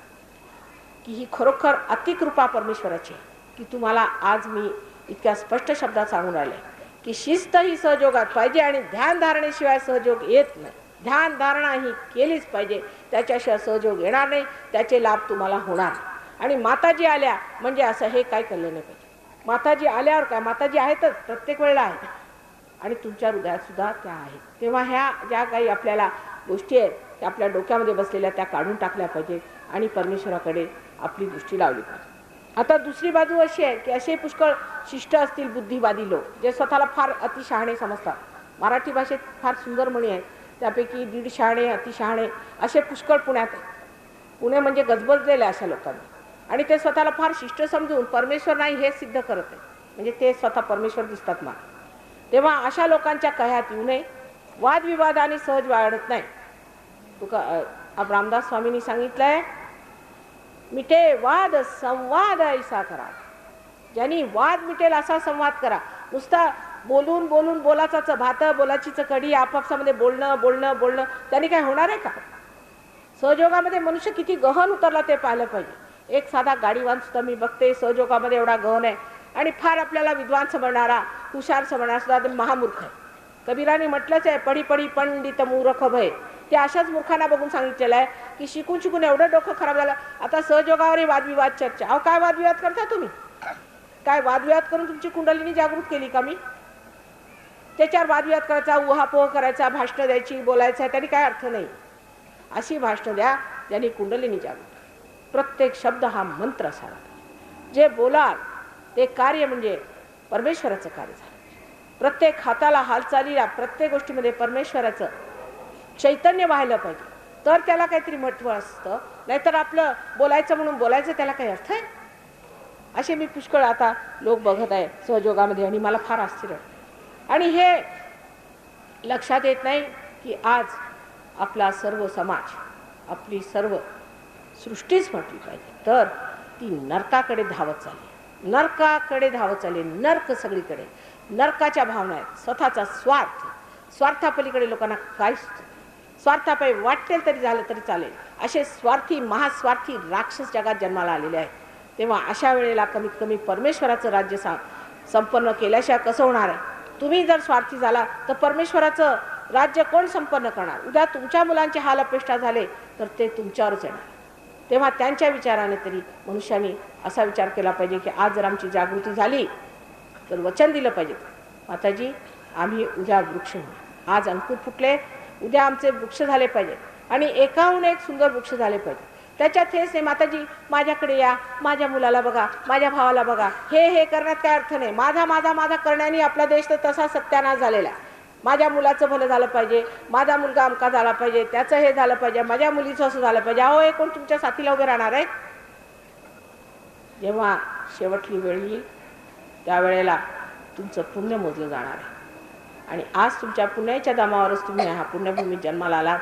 की ही खरोखर अतिकृपा परमेश्वराची की तुम्हाला आज मी इतक्या स्पष्ट शब्दात सांगून राहिले की शिस्त ही सहयोगात पाहिजे आणि ध्यानधारणेशिवाय सहयोग येत नाही. ध्यानधारणा ही केलीच पाहिजे, त्याच्याशिवाय सहयोग येणार नाही, त्याचे लाभ तुम्हाला होणार. आणि माताजी आल्या म्हणजे असं हे काय केलं नाही पाहिजे. माताजी आल्यावर काय, माताजी आहेतच, प्रत्येक वेळेला आहेत आणि तुमच्या हृदयात सुद्धा त्या आहेत. तेव्हा ह्या ज्या काही आपल्याला गोष्टी आहेत त्या आपल्या डोक्यामध्ये बसलेल्या त्या काढून टाकल्या पाहिजेत आणि परमेश्वराकडे आपली दृष्टी लावली पाहिजे. आता दुसरी बाजू अशी आहे की असे पुष्कळ शिष्ट असतील बुद्धिवादी लोक जे स्वतःला फार अतिशहाणे समजतात. मराठी भाषेत फार सुंदर म्हणी आहेत, त्यापैकी दीड शहाणे अतिशहाणे असे पुष्कळ पुण्यात आहेत. पुणे म्हणजे गजबजलेलं अशा लोकांनी, आणि ते स्वतःला फार शिष्ट समजून परमेश्वर नाही हे सिद्ध करत आहे, म्हणजे ते स्वतः परमेश्वर दिसतात मला. तेव्हा अशा लोकांच्या कह्यात येऊ नये. वादविवादाने सहज वाढत नाही. रामदास स्वामींनी सांगितलंय, मिटे वाद संवाद ऐसा करा. ज्यांनी वाद मिटेल असा संवाद करा. नुसता बोलून बोलून बोलाचाच भात बोलाचीच कढी आपापसामध्ये बोलणं बोलणं बोलणं त्यांनी काय होणार आहे का? सहयोगामध्ये मनुष्य किती गहन उतरला ते पाहिलं पाहिजे. एक साधा गाडीवान सुद्धा मी बघते सहयोगामध्ये एवढा गहन आहे आणि फार आपल्याला विद्वान समजणारा हुशार समजणारा सुद्धा ते महामूर्ख आहे. कबीराने म्हटलंच आहे, पडी पडी पंडित मूर्ख भय. ते अशाच मूर्खांना बघून सांगितलेलं आहे की शिकून शिकून एवढं डोकं खराब झालं. आता सहयोगावरही वादविवाद चर्चा. अहो काय वादविवाद करता तुम्ही? काय वादविवाद करून तुमची कुंडलिनी जागृत केली का मी? त्याच्यावर वादविवाद करायचा, उहापोह करायचा, भाषणं द्यायची, बोलायचं, त्यांनी काय अर्थ नाही. अशी भाषणं द्या ज्यांनी कुंडलिनी जागृत. प्रत्येक शब्द हा मंत्र असावा. जे बोलाल ते कार्य म्हणजे परमेश्वराचं कार्य झालं. प्रत्येक हाताला हालचालीला प्रत्येक गोष्टीमध्ये परमेश्वराचं चैतन्य व्हायला पाहिजे, तर त्याला काहीतरी महत्त्व असतं. नाहीतर आपलं बोलायचं म्हणून बोलायचं त्याला काही अर्थ आहे? असे मी पुष्कळ आता लोक बघत आहे सहयोगामध्ये आणि मला फार आश्चर्य. आणि हे लक्षात येत नाही की आज आपला सर्व समाज, आपली सर्व सृष्टीच म्हटली पाहिजे तर ती नरकाकडे धावत चालली. नरकाकडे धावत चालली. नरक सगळीकडे. नरकाच्या भावना आहेत. स्वतःचा स्वार्थ, स्वार्थापलीकडे लोकांना काय सुचत. स्वार्थापायी वाटेल तरी झालं तरी चालेल असे स्वार्थी महास्वार्थी राक्षस जगात जन्माला आलेले आहेत. तेव्हा अशा वेळेला कमीत कमी परमेश्वराचं राज्य संपन्न केल्याशिवाय कसं होणार आहे? तुम्ही जर स्वार्थी झाला तर परमेश्वराचं राज्य कोण संपन्न करणार? उद्या तुमच्या मुलांचे हाल अपेष्टा झाले तर ते तुमच्यावरच येणार. तेव्हा त्यांच्या विचाराने तरी मनुष्याने असा विचार केला पाहिजे की आज जर आमची जागृती झाली तर वचन दिलं पाहिजे, माताजी आम्ही उद्या वृक्ष होऊ. आज अंकुर फुटले, उद्या आमचे वृक्ष झाले पाहिजे आणि एकाहून एक सुंदर वृक्ष झाले पाहिजे. त्याच्यात हेच नाही माताजी माझ्याकडे या, माझ्या मुलाला बघा, माझ्या भावाला बघा, हे करण्यात काय अर्थ नाही. माझा माझा माझा करण्याने आपला देश तर तसा सत्यानाश झालेला आहे. माझ्या मुलाचं भलं झालं पाहिजे, माझा मुलगा अमका झाला पाहिजे, त्याचं हे झालं पाहिजे, माझ्या मुलीचं असं झालं पाहिजे. अहो हे कोण तुमच्या साथीला उभे राहणार आहे? जेव्हा शेवटली वेळ येईल त्यावेळेला तुमचं पुण्य मोजलं जाणार आहे. आणि आज तुमच्या पुण्याच्या दमावरच तुम्ही ह्या पुण्यभूमीत जन्माला आलात.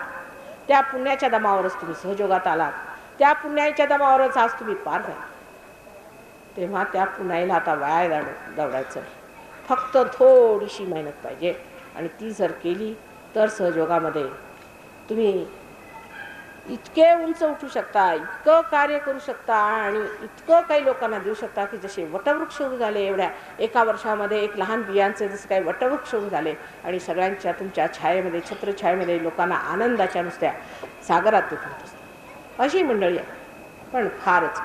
त्या पुण्याच्या दमावरच तुम्ही सहयोगात आलात. त्या पुण्याच्या दमावरच आज तुम्ही पार झाला. तेव्हा त्या पुण्याला आता वाया दौडायचं नाही. फक्त थोडीशी मेहनत पाहिजे आणि ती जर केली तर सहयोगामध्ये तुम्ही इतके उंच उठू शकता, इतकं कार्य करू शकता आणि इतकं काही लोकांना देऊ शकता की जसे वटवृक्ष उभे झाले एवढ्या एका वर्षामध्ये एक लहान बियांचे जसं काही वटवृक्ष उभे झाले आणि सगळ्यांच्या तुमच्या छायेमध्ये छत्रछायेमध्ये लोकांना आनंदाच्या नुसत्या सागरात ते फिरत असतात. अशी मंडळी आहे, पण फारच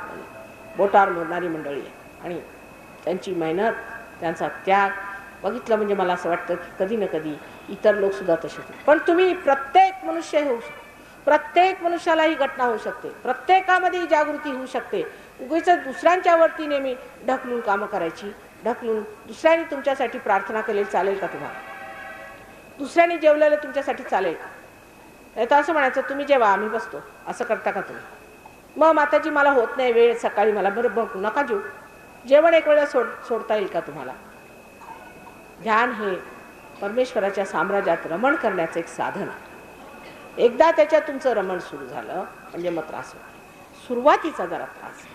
बोटावर मोडणारी मंडळी आहे आणि त्यांची मेहनत, त्यांचा त्याग बघितलं म्हणजे मला असं वाटतं की कधी ना कधी इतर लोकसुद्धा तसे होतील. पण तुम्ही प्रत्येक मनुष्य होऊ शकतो. प्रत्येक मनुष्याला ही घटना होऊ शकते. प्रत्येकामध्ये ही जागृती होऊ शकते. उगीच दुसऱ्यांच्यावरती नेहमी ढकलून कामं करायची, ढकलून दुसऱ्यांनी तुमच्यासाठी प्रार्थना केलेली चालेल का तुम्हाला? दुसऱ्यांनी जेवलेलं तुमच्यासाठी चालेल का? नाही तर असं म्हणायचं तुम्ही जेव्हा आम्ही बसतो, असं करता का तुम्ही? मग माताजी मला होत नाही वेळ सकाळी, मला बरं नका जेवू. जेवण एक वेळा सोडता येईल का तुम्हाला? ध्यान हे परमेश्वराच्या साम्राज्यात रमण करण्याचं एक साधन आहे. एकदा त्याच्यात तुमचं रमण सुरू झालं म्हणजे मग त्रास होतो. सुरुवातीचा जरा त्रास,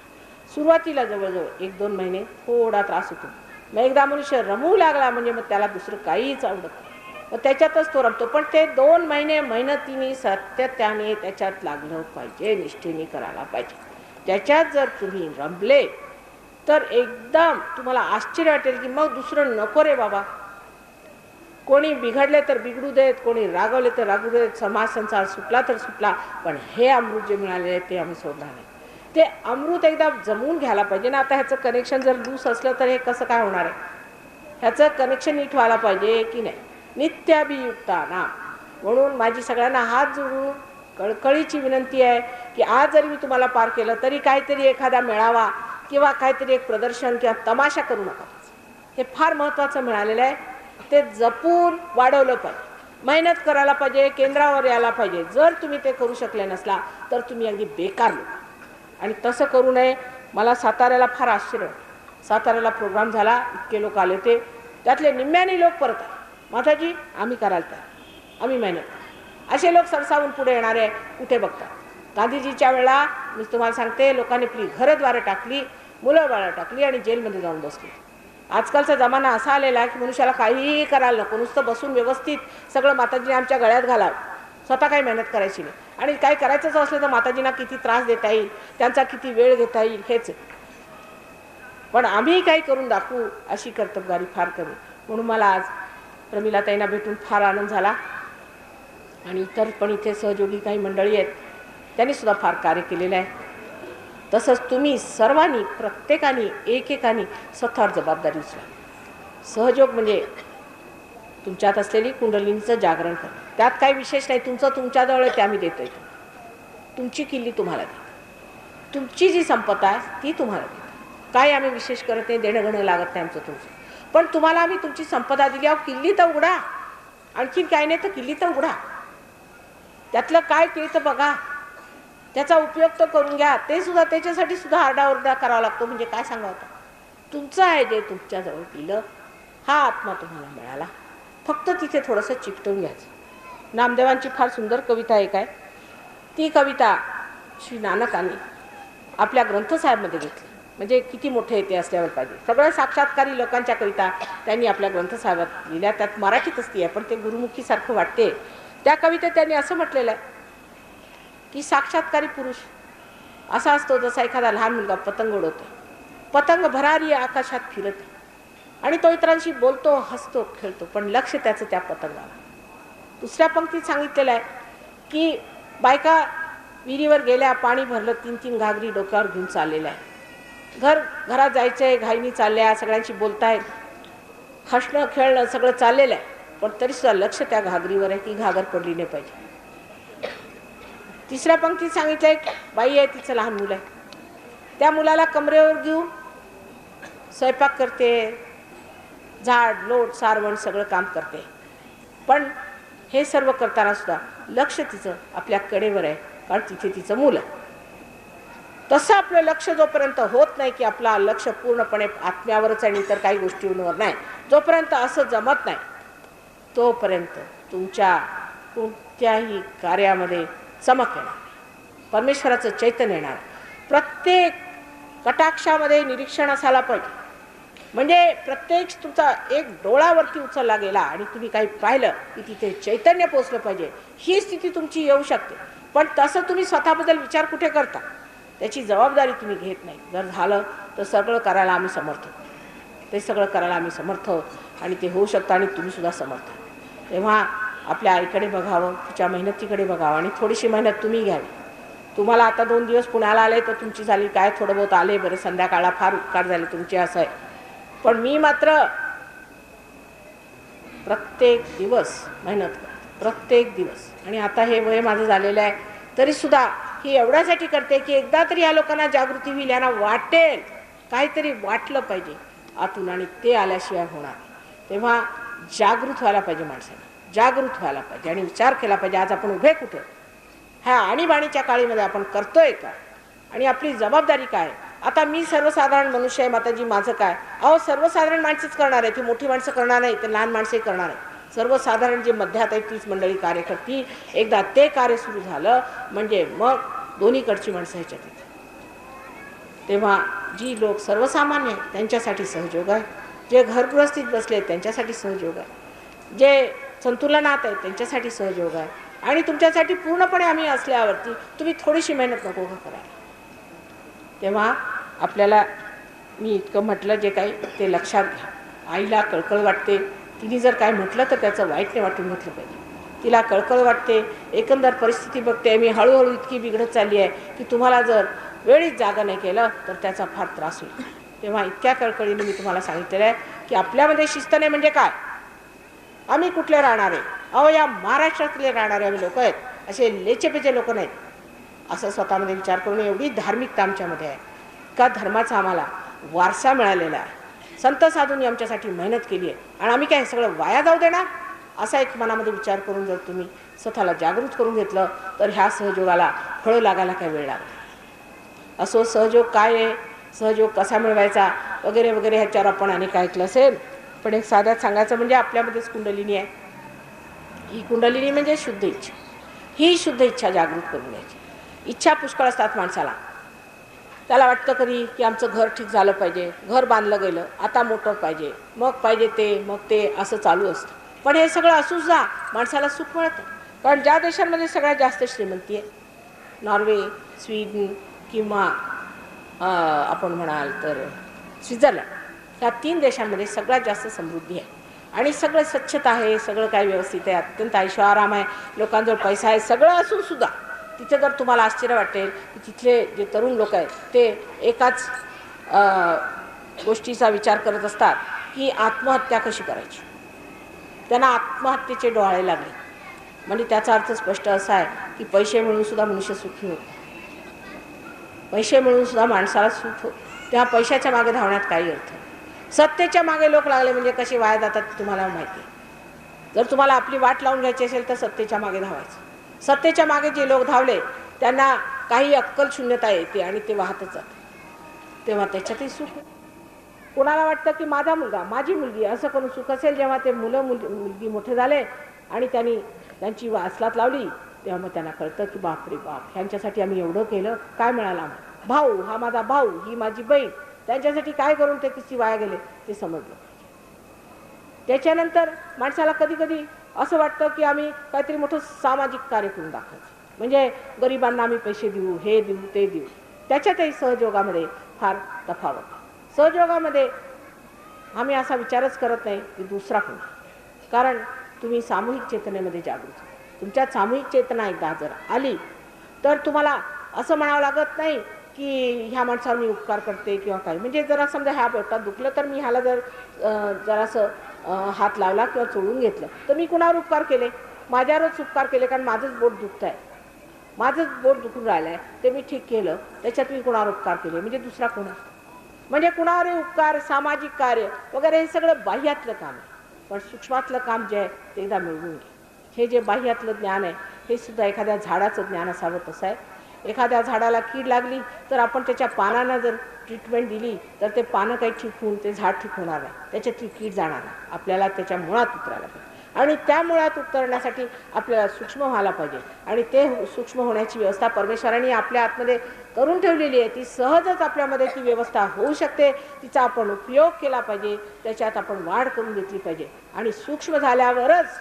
सुरुवातीला जवळजवळ 1-2 महिने थोडा त्रास होतो. मग एकदा मनुष्य रमू लागला म्हणजे मग त्याला दुसरं काहीच आवडत नाही, मग त्याच्यातच तो रमतो. पण ते 2 महिने मेहनतीने सातत्याने त्याच्यात लागलं पाहिजे, निष्ठेने करायला पाहिजे. त्याच्यात जर तुम्ही रमले तर एकदम तुम्हाला आश्चर्य वाटेल की मग दुसरं नको रे बाबा. कोणी बिघडले तर बिघडू देत, कोणी रागवले तर रागू देत, समाज संसार सुटला तर सुटला, पण हे अमृत जे मिळाले ते आम्ही सोडणार नाही. ते अमृत एकदा जमवून घ्यायला पाहिजे ना. आता ह्याचं कनेक्शन जर लूस असलं तर हे कसं काय होणार आहे? ह्याचं कनेक्शन नीट व्हायला पाहिजे की नाही. नित्याभियुक्ता ना. म्हणून माझी सगळ्यांना हात जोडून कळकळीची विनंती आहे की आज जरी मी तुम्हाला पार केलं तरी काहीतरी एखादा मेळावा किंवा काहीतरी एक प्रदर्शन किंवा तमाशा करू नका. हे फार महत्त्वाचं मिळालेलं आहे. ते जपून वाढवलं पाहिजे, मेहनत करायला पाहिजे, केंद्रावर यायला पाहिजे. जर तुम्ही ते करू शकले नसला तर तुम्ही अगदी बेकार लोक. आणि तसं करू नये. मला साताऱ्याला फार आश्चर्य वाटलं. साताऱ्याला प्रोग्राम झाला, इतके लोक आले होते, त्यातले निम्म्याने लोक परत आले. माताजी आम्ही करायला तयार, आम्ही मेहनत. असे लोक सरसावून पुढे येणारे कुठे बघतात? गांधीजीच्या वेळेला मी तुम्हाला सांगते, लोकांनी आपली घरद्वारं टाकली, मुलं बाळं टाकली आणि जेलमध्ये जाऊन बसली. आजकालचा जमाना असा आलेला आहे की मनुष्याला काहीही करायला नको, नुसतं बसून व्यवस्थित सगळं माताजीने आमच्या गळ्यात घालावं, स्वतः काही मेहनत करायची नाही. आणि काय करायचंच असलं तर माताजींना किती त्रास देता येईल, त्यांचा किती वेळ घेता येईल हेच. पण आम्ही काही करून दाखवू अशी कर्तबगारी फार कमी. म्हणून मला आज प्रमिलाताईंना भेटून फार आनंद झाला. आणि इतर पण इथे सहयोगी काही मंडळी आहेत, त्यांनी सुद्धा फार कार्य केलेलं आहे. तसंच तुम्ही सर्वांनी, प्रत्येकाने, एकेकाने स्वतःवर जबाबदारी उचला. सहयोग म्हणजे तुमच्यात असलेली कुंडलिनीचं जागरण करणं. त्यात काही विशेष नाही. तुमचं तुमच्याजवळ ते आम्ही देतोय. तुमची किल्ली तुम्हाला देतो, तुमची जी संपदा आहे ती तुम्हाला देतो. काय आम्ही विशेष करत नाही, देणं घेणं लागत नाही आमचं तुमचं. पण तुम्हाला आम्ही तुमची संपदा दिली. अहो किल्ली तर उघडा, आणखीन काय नाही तर किल्ली तर उघडा. त्यातलं काय ते तर बघा, त्याचा उपयोग तर करून घ्या. ते सुद्धा त्याच्यासाठी सुद्धा आरडाओरडा करावा लागतो. म्हणजे काय सांगा होता, तुमचं आहे जे तुमच्याजवळ दिलं, हा आत्मा तुम्हाला मिळाला. फक्त तिथे थोडंसं चिकटवून घ्यायचं. नामदेवांची फार सुंदर कविता एक आहे. ती कविता श्री नानकांनी आपल्या ग्रंथसाहेबमध्ये घेतली. म्हणजे किती मोठे ते असल्यावर पाहिजे. सगळ्या साक्षात्कारी लोकांच्या कविता त्यांनी आपल्या ग्रंथसाहेबात लिहिल्या. त्यात मराठीतच ती आहे, पण ते गुरुमुखीसारखं वाटते. त्या कवितेत त्यांनी असं म्हटलेलं आहे की साक्षात्कारी पुरुष असा असतो जसा एखादा लहान मुलगा पतंग उडवतो. पतंग भरारी आकाशात फिरते आणि तो इतरांशी बोलतो, हसतो, खेळतो, पण लक्ष त्याचं त्या पतंगाला. दुसऱ्या पंक्तीत सांगितलेलं आहे की बायका विहिरीवर गेल्या, पाणी भरलं, 3-3 घागरी डोक्यावर घेऊन चाललेल्या आहे. घरात जायचंय, घाईनी चालल्या, सगळ्यांशी बोलतायत, हसणं खेळणं सगळं चाललेलं आहे, पण तरीसुद्धा लक्ष त्या घागरीवर आहे की घागर पडली नाही पाहिजे. तिसऱ्या पंक्तीत सांगितलंय बाई आहे, तिचं लहान मुलं आहे, त्या मुलाला कमरेवर घेऊन स्वयंपाक करते, झाड लोट सारवण सगळं काम करते, पण हे सर्व करताना सुद्धा लक्ष तिचं आपल्या कडेवर आहे, कारण तिथे तिचं मुलं. तसं आपलं लक्ष जोपर्यंत होत नाही की आपला लक्ष पूर्णपणे आत्म्यावरच आणि इतर काही गोष्टींवर नाही, जोपर्यंत असं जमत नाही तोपर्यंत तुमच्या कोणत्याही कार्यामध्ये चमक येणार, परमेश्वराचं चैतन्य येणार. प्रत्येक कटाक्षामध्ये निरीक्षण असायला पाहिजे. म्हणजे प्रत्येक तुमचा एक डोळावरती उचलला गेला आणि तुम्ही काही पाहिलं की तिथे चैतन्य पोचलं पाहिजे, ही स्थिती तुमची येऊ शकते. पण तसं तुम्ही स्वतःबद्दल विचार कुठे करता, त्याची जबाबदारी तुम्ही घेत नाही. जर झालं तर सगळं करायला आम्ही समर्थ आहोत, ते सगळं करायला आम्ही समर्थ आहोत आणि ते होऊ शकतं आणि तुम्ही सुद्धा समर्थ आहात. तेव्हा आपल्या आईकडे बघावं, तिच्या मेहनतीकडे बघावं आणि थोडीशी मेहनत तुम्ही घ्यावी. तुम्हाला आता 2 दिवस पुण्याला आले तर तुमची झाली काय, थोडं बहुत आले बरं, संध्याकाळला फार उपकार झाले तुमचे, असं आहे. पण मी मात्र प्रत्येक दिवस मेहनत करते, प्रत्येक दिवस. आणि आता हे वय माझं झालेलं आहे तरीसुद्धा ही एवढ्यासाठी करते की एकदा तरी या लोकांना जागृती होईल, यांना वाटेल, काहीतरी वाटलं पाहिजे आतून, आणि ते आल्याशिवाय होणार. तेव्हा जागृत व्हायला पाहिजे, माणसाने जागृत व्हायला पाहिजे आणि विचार केला पाहिजे आज आपण उभे कुठे, ह्या आणीबाणीच्या काळीमध्ये आपण करतोय का, आणि आपली जबाबदारी काय. आता मी सर्वसाधारण मनुष्य आहे, माताजी माझं काय. अहो सर्वसाधारण माणसंच करणार आहे, ती मोठी माणसं करणार नाही, ते लहान माणसंही करणार आहे. सर्वसाधारण जे मध्यात आहे तीच मंडळी कार्य करती. एकदा ते कार्य सुरू झालं म्हणजे मग दोन्हीकडची माणसं ह्याच्यात येतात. तेव्हा जी लोक सर्वसामान्य आहेत त्यांच्यासाठी सहयोग आहे, जे घरगृहस्थीत बसले त्यांच्यासाठी सहयोग आहे, जे संतुलनात आहेत त्यांच्यासाठी सहयोग आहे, आणि तुमच्यासाठी पूर्णपणे आम्ही असल्यावरती तुम्ही थोडीशी मेहनत नको का करायला. तेव्हा आपल्याला मी इतकं म्हटलं जे काही ते लक्षात घ्या. आईला कळकळ वाटते, तिने जर काय म्हटलं तर त्याचं वाईट नाही वाटून घेतलं पाहिजे. तिला कळकळ वाटते, एकंदर परिस्थिती बघते मी हळूहळू इतकी बिघडत चालली आहे की तुम्हाला जर वेळीच जागा नाही केलं तर त्याचा फार त्रास होईल. तेव्हा इतक्या कळकळीने मी तुम्हाला सांगितलेलं आहे की आपल्यामध्ये शिस्त नाही म्हणजे काय, आम्ही कुठले राहणारे, अहो या महाराष्ट्रातले राहणारे आम्ही लोक आहेत, असे लेचेपेचे लोक नाहीत. असं स्वतःमध्ये विचार करून एवढी धार्मिकता आमच्यामध्ये आहे का धर्माचा आम्हाला वारसा मिळालेला आहे. संत साधूंनी आमच्यासाठी मेहनत केली आहे आणि आम्ही काय सगळं वाया जाऊ देणार, असा एक मनामध्ये विचार करून जर तुम्ही स्वतःला जागृत करून घेतलं तर ह्या सहयोगाला फळं लागायला काय वेळ लागतो. असो सहयोग काय आहे, सहयोग कसा मिळवायचा वगैरे वगैरे ह्याच्यावर आपण अनेक ऐकलं असेल. पण एक साध्यात सांगायचं म्हणजे आपल्यामध्येच कुंडलिनी आहे. ही कुंडलिनी म्हणजे शुद्ध इच्छा. ही शुद्ध इच्छा जागृत करून घ्यायची. इच्छा पुष्कळ असतात माणसाला. त्याला वाटतं कधी की आमचं घर ठीक झालं पाहिजे, घर बांधलं गेलं, आता मोटर पाहिजे, मग पाहिजे ते, मग ते, असं चालू असतं. पण हे सगळं असूसुद्धा माणसाला सुख मिळतं. कारण ज्या देशांमध्ये सगळ्यात जास्त श्रीमंती आहे, नॉर्वे, स्वीडन किंवा आपण म्हणाल तर स्वित्झर्लंड, ह्या 3 देशांमध्ये सगळ्यात जास्त समृद्धी आहे आणि सगळं स्वच्छता आहे, सगळं काही व्यवस्थित आहे, अत्यंत ऐशोआराम आहे, लोकांजवळ पैसा आहे. सगळं असूनसुद्धा तिथे जर तुम्हाला आश्चर्य वाटेल की तिथले जे तरुण लोक आहेत ते एकाच गोष्टीचा विचार करत असतात की आत्महत्या कशी करायची. त्यांना आत्महत्येचे डोहाळे लागले. म्हणजे त्याचा अर्थ स्पष्ट असा आहे की पैसे मिळूनसुद्धा मनुष्य सुखी होत, पैसे मिळूनसुद्धा माणसाला सुख होत. तेव्हा पैशाच्या मागे धावण्यात काही अर्थ. सत्तेच्या मागे लोक लागले म्हणजे कसे वाया जातात ते तुम्हाला माहिती आहे. जर तुम्हाला आपली वाट लावून घ्यायची असेल तर सत्तेच्या मागे धावायचं. सत्तेच्या मागे जे लोक धावले त्यांना काही अक्कल शून्यता येते आणि ते वाहतच जाते. तेव्हा त्याच्यातही सुख. कोणाला वाटतं की माझा मुलगा, माझी मुलगी, असं करून सुख असेल. जेव्हा ते मुलगी मोठे झाले आणि त्यांची वासलात लावली तेव्हा मग त्यांना कळतं की बापरे बाप, ह्यांच्यासाठी आम्ही एवढं केलं, काय मिळालं आम्हाला. भाऊ, हा माझा भाऊ, ही माझी बहीण, त्यांच्यासाठी काय करून ते किती वाया गेले ते समजलं. त्याच्यानंतर माणसाला कधी कधी असं वाटतं की आम्ही काहीतरी मोठं सामाजिक कार्य करून दाखवायचं, म्हणजे गरिबांना आम्ही पैसे देऊ, हे देऊ, ते देऊ. त्याच्यातही सहयोगामध्ये फार तफावत. सहयोगामध्ये आम्ही असा विचारच करत नाही की दुसरा कोण, कारण तुम्ही सामूहिक चेतनेमध्ये जागृत. तुमच्यात सामूहिक चेतना एकदा जर आली तर तुम्हाला असं म्हणावं लागत नाही की ह्या माणसावर मी उपकार करते किंवा काही. म्हणजे जरा समजा ह्या बोटात दुखलं तर मी ह्याला जर जरासं हात लावला किंवा चोळून घेतलं तर मी कुणावर उपकार केले, माझ्यावरच उपकार केले. कारण माझंच बोट दुखत आहे, माझंच बोट दुखून राहिलं आहे, ते मी ठीक केलं, त्याच्यात मी कुणावर उपकार केले. म्हणजे दुसरा कोण. म्हणजे कुणावरही उपकार, सामाजिक कार्य वगैरे हे सगळं बाह्यातलं काम आहे. पण सूक्ष्मातलं काम जे आहे ते एकदा मिळवून घे. हे जे बाह्यातलं ज्ञान आहे हे सुद्धा एखाद्या झाडाचं ज्ञान असावं तसं आहे. एखाद्या झाडाला कीड लागली तर आपण त्याच्या पानांना जर ट्रीटमेंट दिली तर ते पानं काही ठीक होऊन ते झाड ठीक होणार नाही, त्याच्यातली कीड जाणार नाही. आपल्याला त्याच्या मुळात उतरायला पाहिजे आणि त्या मुळात उतरण्यासाठी आपल्याला सूक्ष्म व्हायला पाहिजे. आणि ते सूक्ष्म होण्याची व्यवस्था परमेश्वराने आपल्या आतमध्ये करून ठेवलेली आहे. ती सहजच आपल्यामध्ये ती व्यवस्था होऊ शकते. तिचा आपण उपयोग केला पाहिजे, त्याच्यात आपण वाढ करून घेतली पाहिजे. आणि सूक्ष्म झाल्यावरच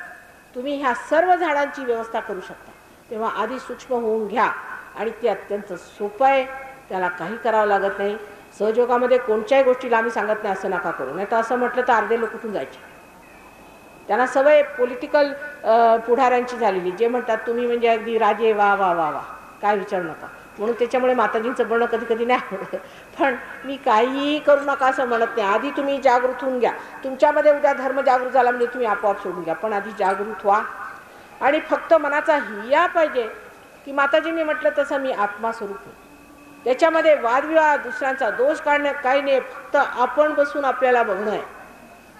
तुम्ही ह्या सर्व झाडांची व्यवस्था करू शकता. तेव्हा आधी सूक्ष्म होऊन घ्या आणि ते अत्यंत सोपं आहे, त्याला काही करावं लागत नाही. सहयोगामध्ये कोणत्याही गोष्टीला आम्ही सांगत नाही असं नका करू, नाही तर असं म्हटलं तर अर्धे लोक कुठून जायचे. त्यांना सवय पॉलिटिकल पुढाऱ्यांची झालेली, जे म्हणतात तुम्ही म्हणजे अगदी राजे, वा वा वा वा, काय विचारू नका. म्हणून त्याच्यामुळे माताजींचं बोलणं कधी कधी नाही आवडत. पण मी काहीही करू नका असं म्हणत नाही. आधी तुम्ही जागृत होऊन घ्या. तुमच्यामध्ये उद्या धर्म जागृत झाला म्हणजे तुम्ही आपोआप सोडून घ्या, पण आधी जागृत व्हा. आणि फक्त मनाचा हिया पाहिजे की माताजींनी म्हटलं तसं मी आत्मास्वरूप आहे. त्याच्यामध्ये वादविवाद, दुसऱ्यांचा दोष काढणं काही नाही. फक्त आपण बसून आपल्याला बघणं आहे.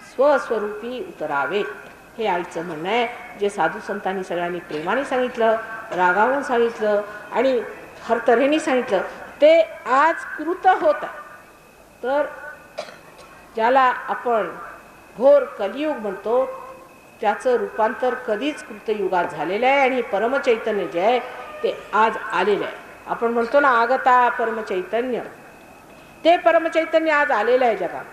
स्वस्वरूपी उतरावे हे आईचं म्हणणं आहे, जे साधू संतांनी सगळ्यांनी प्रेमाने सांगितलं, रागावून सांगितलं आणि हर तऱ्हेने सांगितलं, ते आज कृत होत आहे. तर ज्याला आपण घोर कलियुग म्हणतो त्याचं रूपांतर कधीच कृतयुगात झालेलं आहे आणि परमचैतन्य जे आहे ते आज आलेलं आहे. आपण म्हणतो ना आगता परमचैतन्य, ते परमचैतन्य आज आलेलं आहे जगात.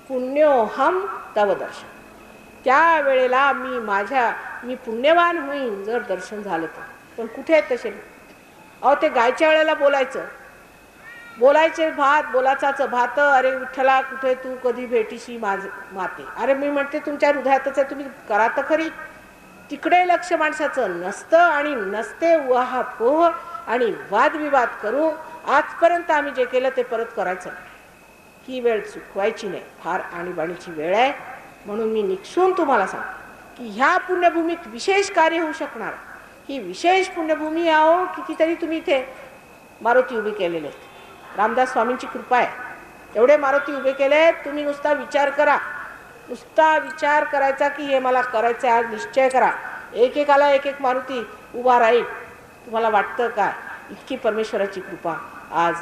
पुण्योहम तव दर्शन. त्या वेळेला मी पुण्यवान होईन जर दर्शन झालं तर. पण कुठे आहेत तसे? अहो ते गायच्या वेळेला बोलायचे बोलाचाच भात. अरे विठ्ठला कुठे तू कधी भेटीशी माते. अरे मी म्हणते तुमच्या हृदयातच आहे, तुम्ही करा तर खरी. तिकडे लक्ष माणसाचं नसतं आणि नसते उहापोह आणि वादविवाद करू. आजपर्यंत आम्ही जे केलं ते परत करायचं. ही वेळ चुकवायची नाही. फार आणीबाणीची वेळ आहे. म्हणून मी निक्षून तुम्हाला सांगतो की ह्या पुण्यभूमीत विशेष कार्य होऊ शकणार. ही विशेष पुण्यभूमी आहो. कितीतरी तुम्ही इथे मारुती उभी केलेले आहेत. रामदास स्वामींची कृपा आहे. एवढे मारुती उभे केले. तुम्ही नुसता विचार करा. नुसता विचार करायचा की हे मला करायचं आहे. आज निश्चय करा. एकेकाला एक एक मारुती उभा राहील. तुम्हाला वाटतं का इतकी परमेश्वराची कृपा आज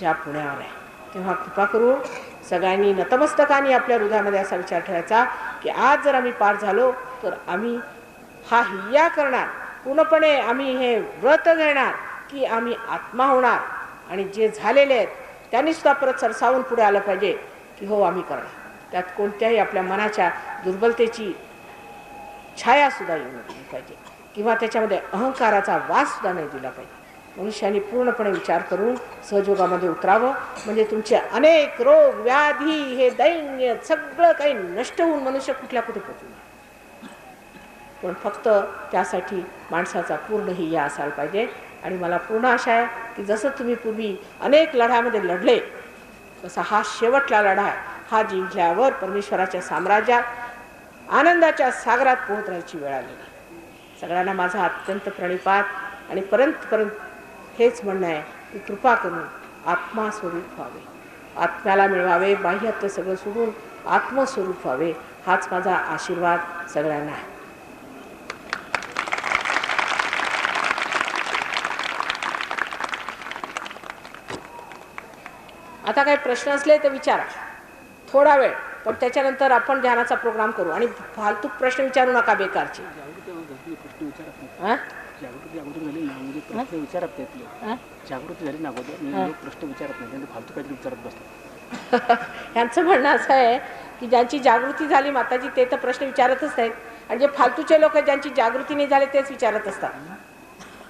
ज्या पुण्यावर आहे. तेव्हा कृपा करू सगळ्यांनी नतमस्तकाने आपल्या हृदयामध्ये असा विचार ठेवायचा की आज जर आम्ही पार झालो तर आम्ही हा हिय्या करणार. पूर्णपणे आम्ही हे व्रत घेणार की आम्ही आत्मा होणार. आणि जे झालेले आहेत त्यांनी सुद्धा परत सरसावून पुढे आलं पाहिजे की हो आम्ही करणार. त्यात कोणत्याही आपल्या मनाच्या दुर्बलतेची छाया सुद्धा येऊ नये पाहिजे किंवा त्याच्यामध्ये अहंकाराचा वास सुद्धा नाही दिला पाहिजे. मनुष्याने पूर्णपणे विचार करून सहयोगामध्ये उतरावं. म्हणजे तुमचे अनेक रोग व्याधी हे दैन्य सगळं काही नष्ट होऊन मनुष्य कुठल्या कुठे पोचू. पण फक्त त्यासाठी माणसाचा पूर्ण हिय्या असायला पाहिजे. आणि मला पूर्ण आशा आहे की जसं तुम्ही पूर्वी अनेक लढ्यामध्ये लढले तसा हा शेवटला लढा आहे. हा जिंकल्यावर परमेश्वराच्या साम्राज्यात आनंदाच्या सागरात पोहोचण्याची वेळ आलेली. सगळ्यांना माझा अत्यंत प्रणिपात आणि परंत हेच म्हणणं आहे की कृपा करून आत्मास्वरूप व्हावे. आत्म्याला मिळवावे. बाह्यातलं सगळं सोडून आत्मस्वरूप व्हावे. हाच माझा आशीर्वाद सगळ्यांना आहे. आता काही प्रश्न असले तर विचारा. थोडा वेळ. पण त्याच्यानंतर आपण ध्यानाचा प्रोग्राम करू. आणि फालतू प्रश्न विचारू नका बेकारचे. जागृती झाली ना अगोदर प्रश्न विचारत नाही. फालतू काहीतरी विचारत बसले. यांचं म्हणणं असं आहे की ज्यांची जागृती झाली माताजी ते तर प्रश्न विचारतच नाहीत. आणि जे फालतूचे लोक ज्यांची जागृती नाही झाली तेच विचारत असतात.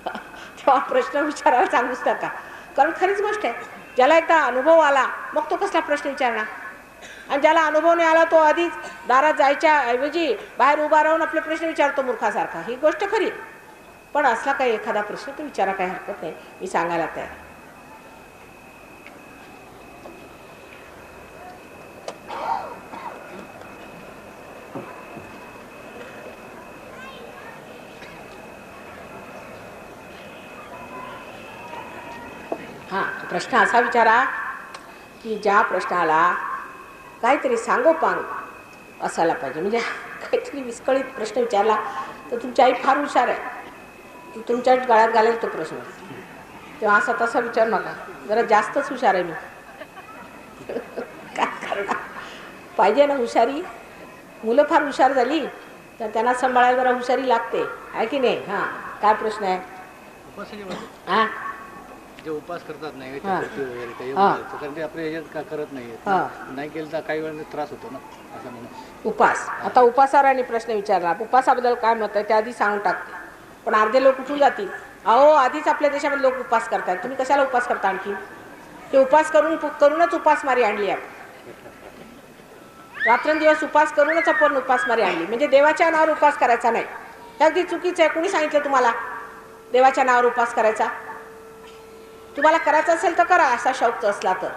तेव्हा प्रश्न विचारायला सांगूच नका. कारण खरीच गोष्ट आहे. ज्याला एकदा अनुभव आला मग तो कसला प्रश्न विचारणार. आणि ज्याला अनुभव नाही आला तो आधीच दारात जायच्या ऐवजी बाहेर उभा राहून आपले प्रश्न विचारतो मूर्खासारखा. ही गोष्ट खरी. पण असला काही एखादा प्रश्न तर विचारा, काही हरकत नाही. मी सांगायला तयार. हां, प्रश्न असा विचारा की ज्या प्रश्नाला काहीतरी सांगोपांग असायला पाहिजे. म्हणजे काहीतरी विस्कळीत प्रश्न विचारला तर तुमची आई फार हुशार आहे. ती तुमच्या गळ्यात घालेल तो प्रश्न. तेव्हा असा तसा विचारू नका. जरा जास्तच हुशार आहे मी. काय करणार पाहिजे ना हुशारी. मुलं फार हुशार झाली तर त्यांना सांभाळायला जरा हुशारी लागते आहे की नाही. हां, काय प्रश्न आहे. हां, जे उपास करतात नाही कारण ते आपल्या ह्याच्यात करत नाही केलं तर काही वेळा त्रास होतो ना असं म्हणून. उपास. आता उपासाराने प्रश्न विचारला. उपासाबद्दल काय मत आहे ते आधी सांगून टाकते. पण अर्धे लोक उठून जातील. अहो आधीच आपल्या देशामध्ये लोक उपास करतात. तुम्ही कशाला उपास करता आणखी. ते उपास करूनच उपासमारी आणली आहे. रात्रंदिवस उपास करूनच आपण उपासमारी आणली. म्हणजे देवाच्या नावावर उपास करायचा नाही. हे अगदी चुकीचं आहे. कोणी सांगितलं तुम्हाला देवाच्या नावावर उपास करायचा. तुम्हाला करायचं असेल तर करा असा शौक असला तर.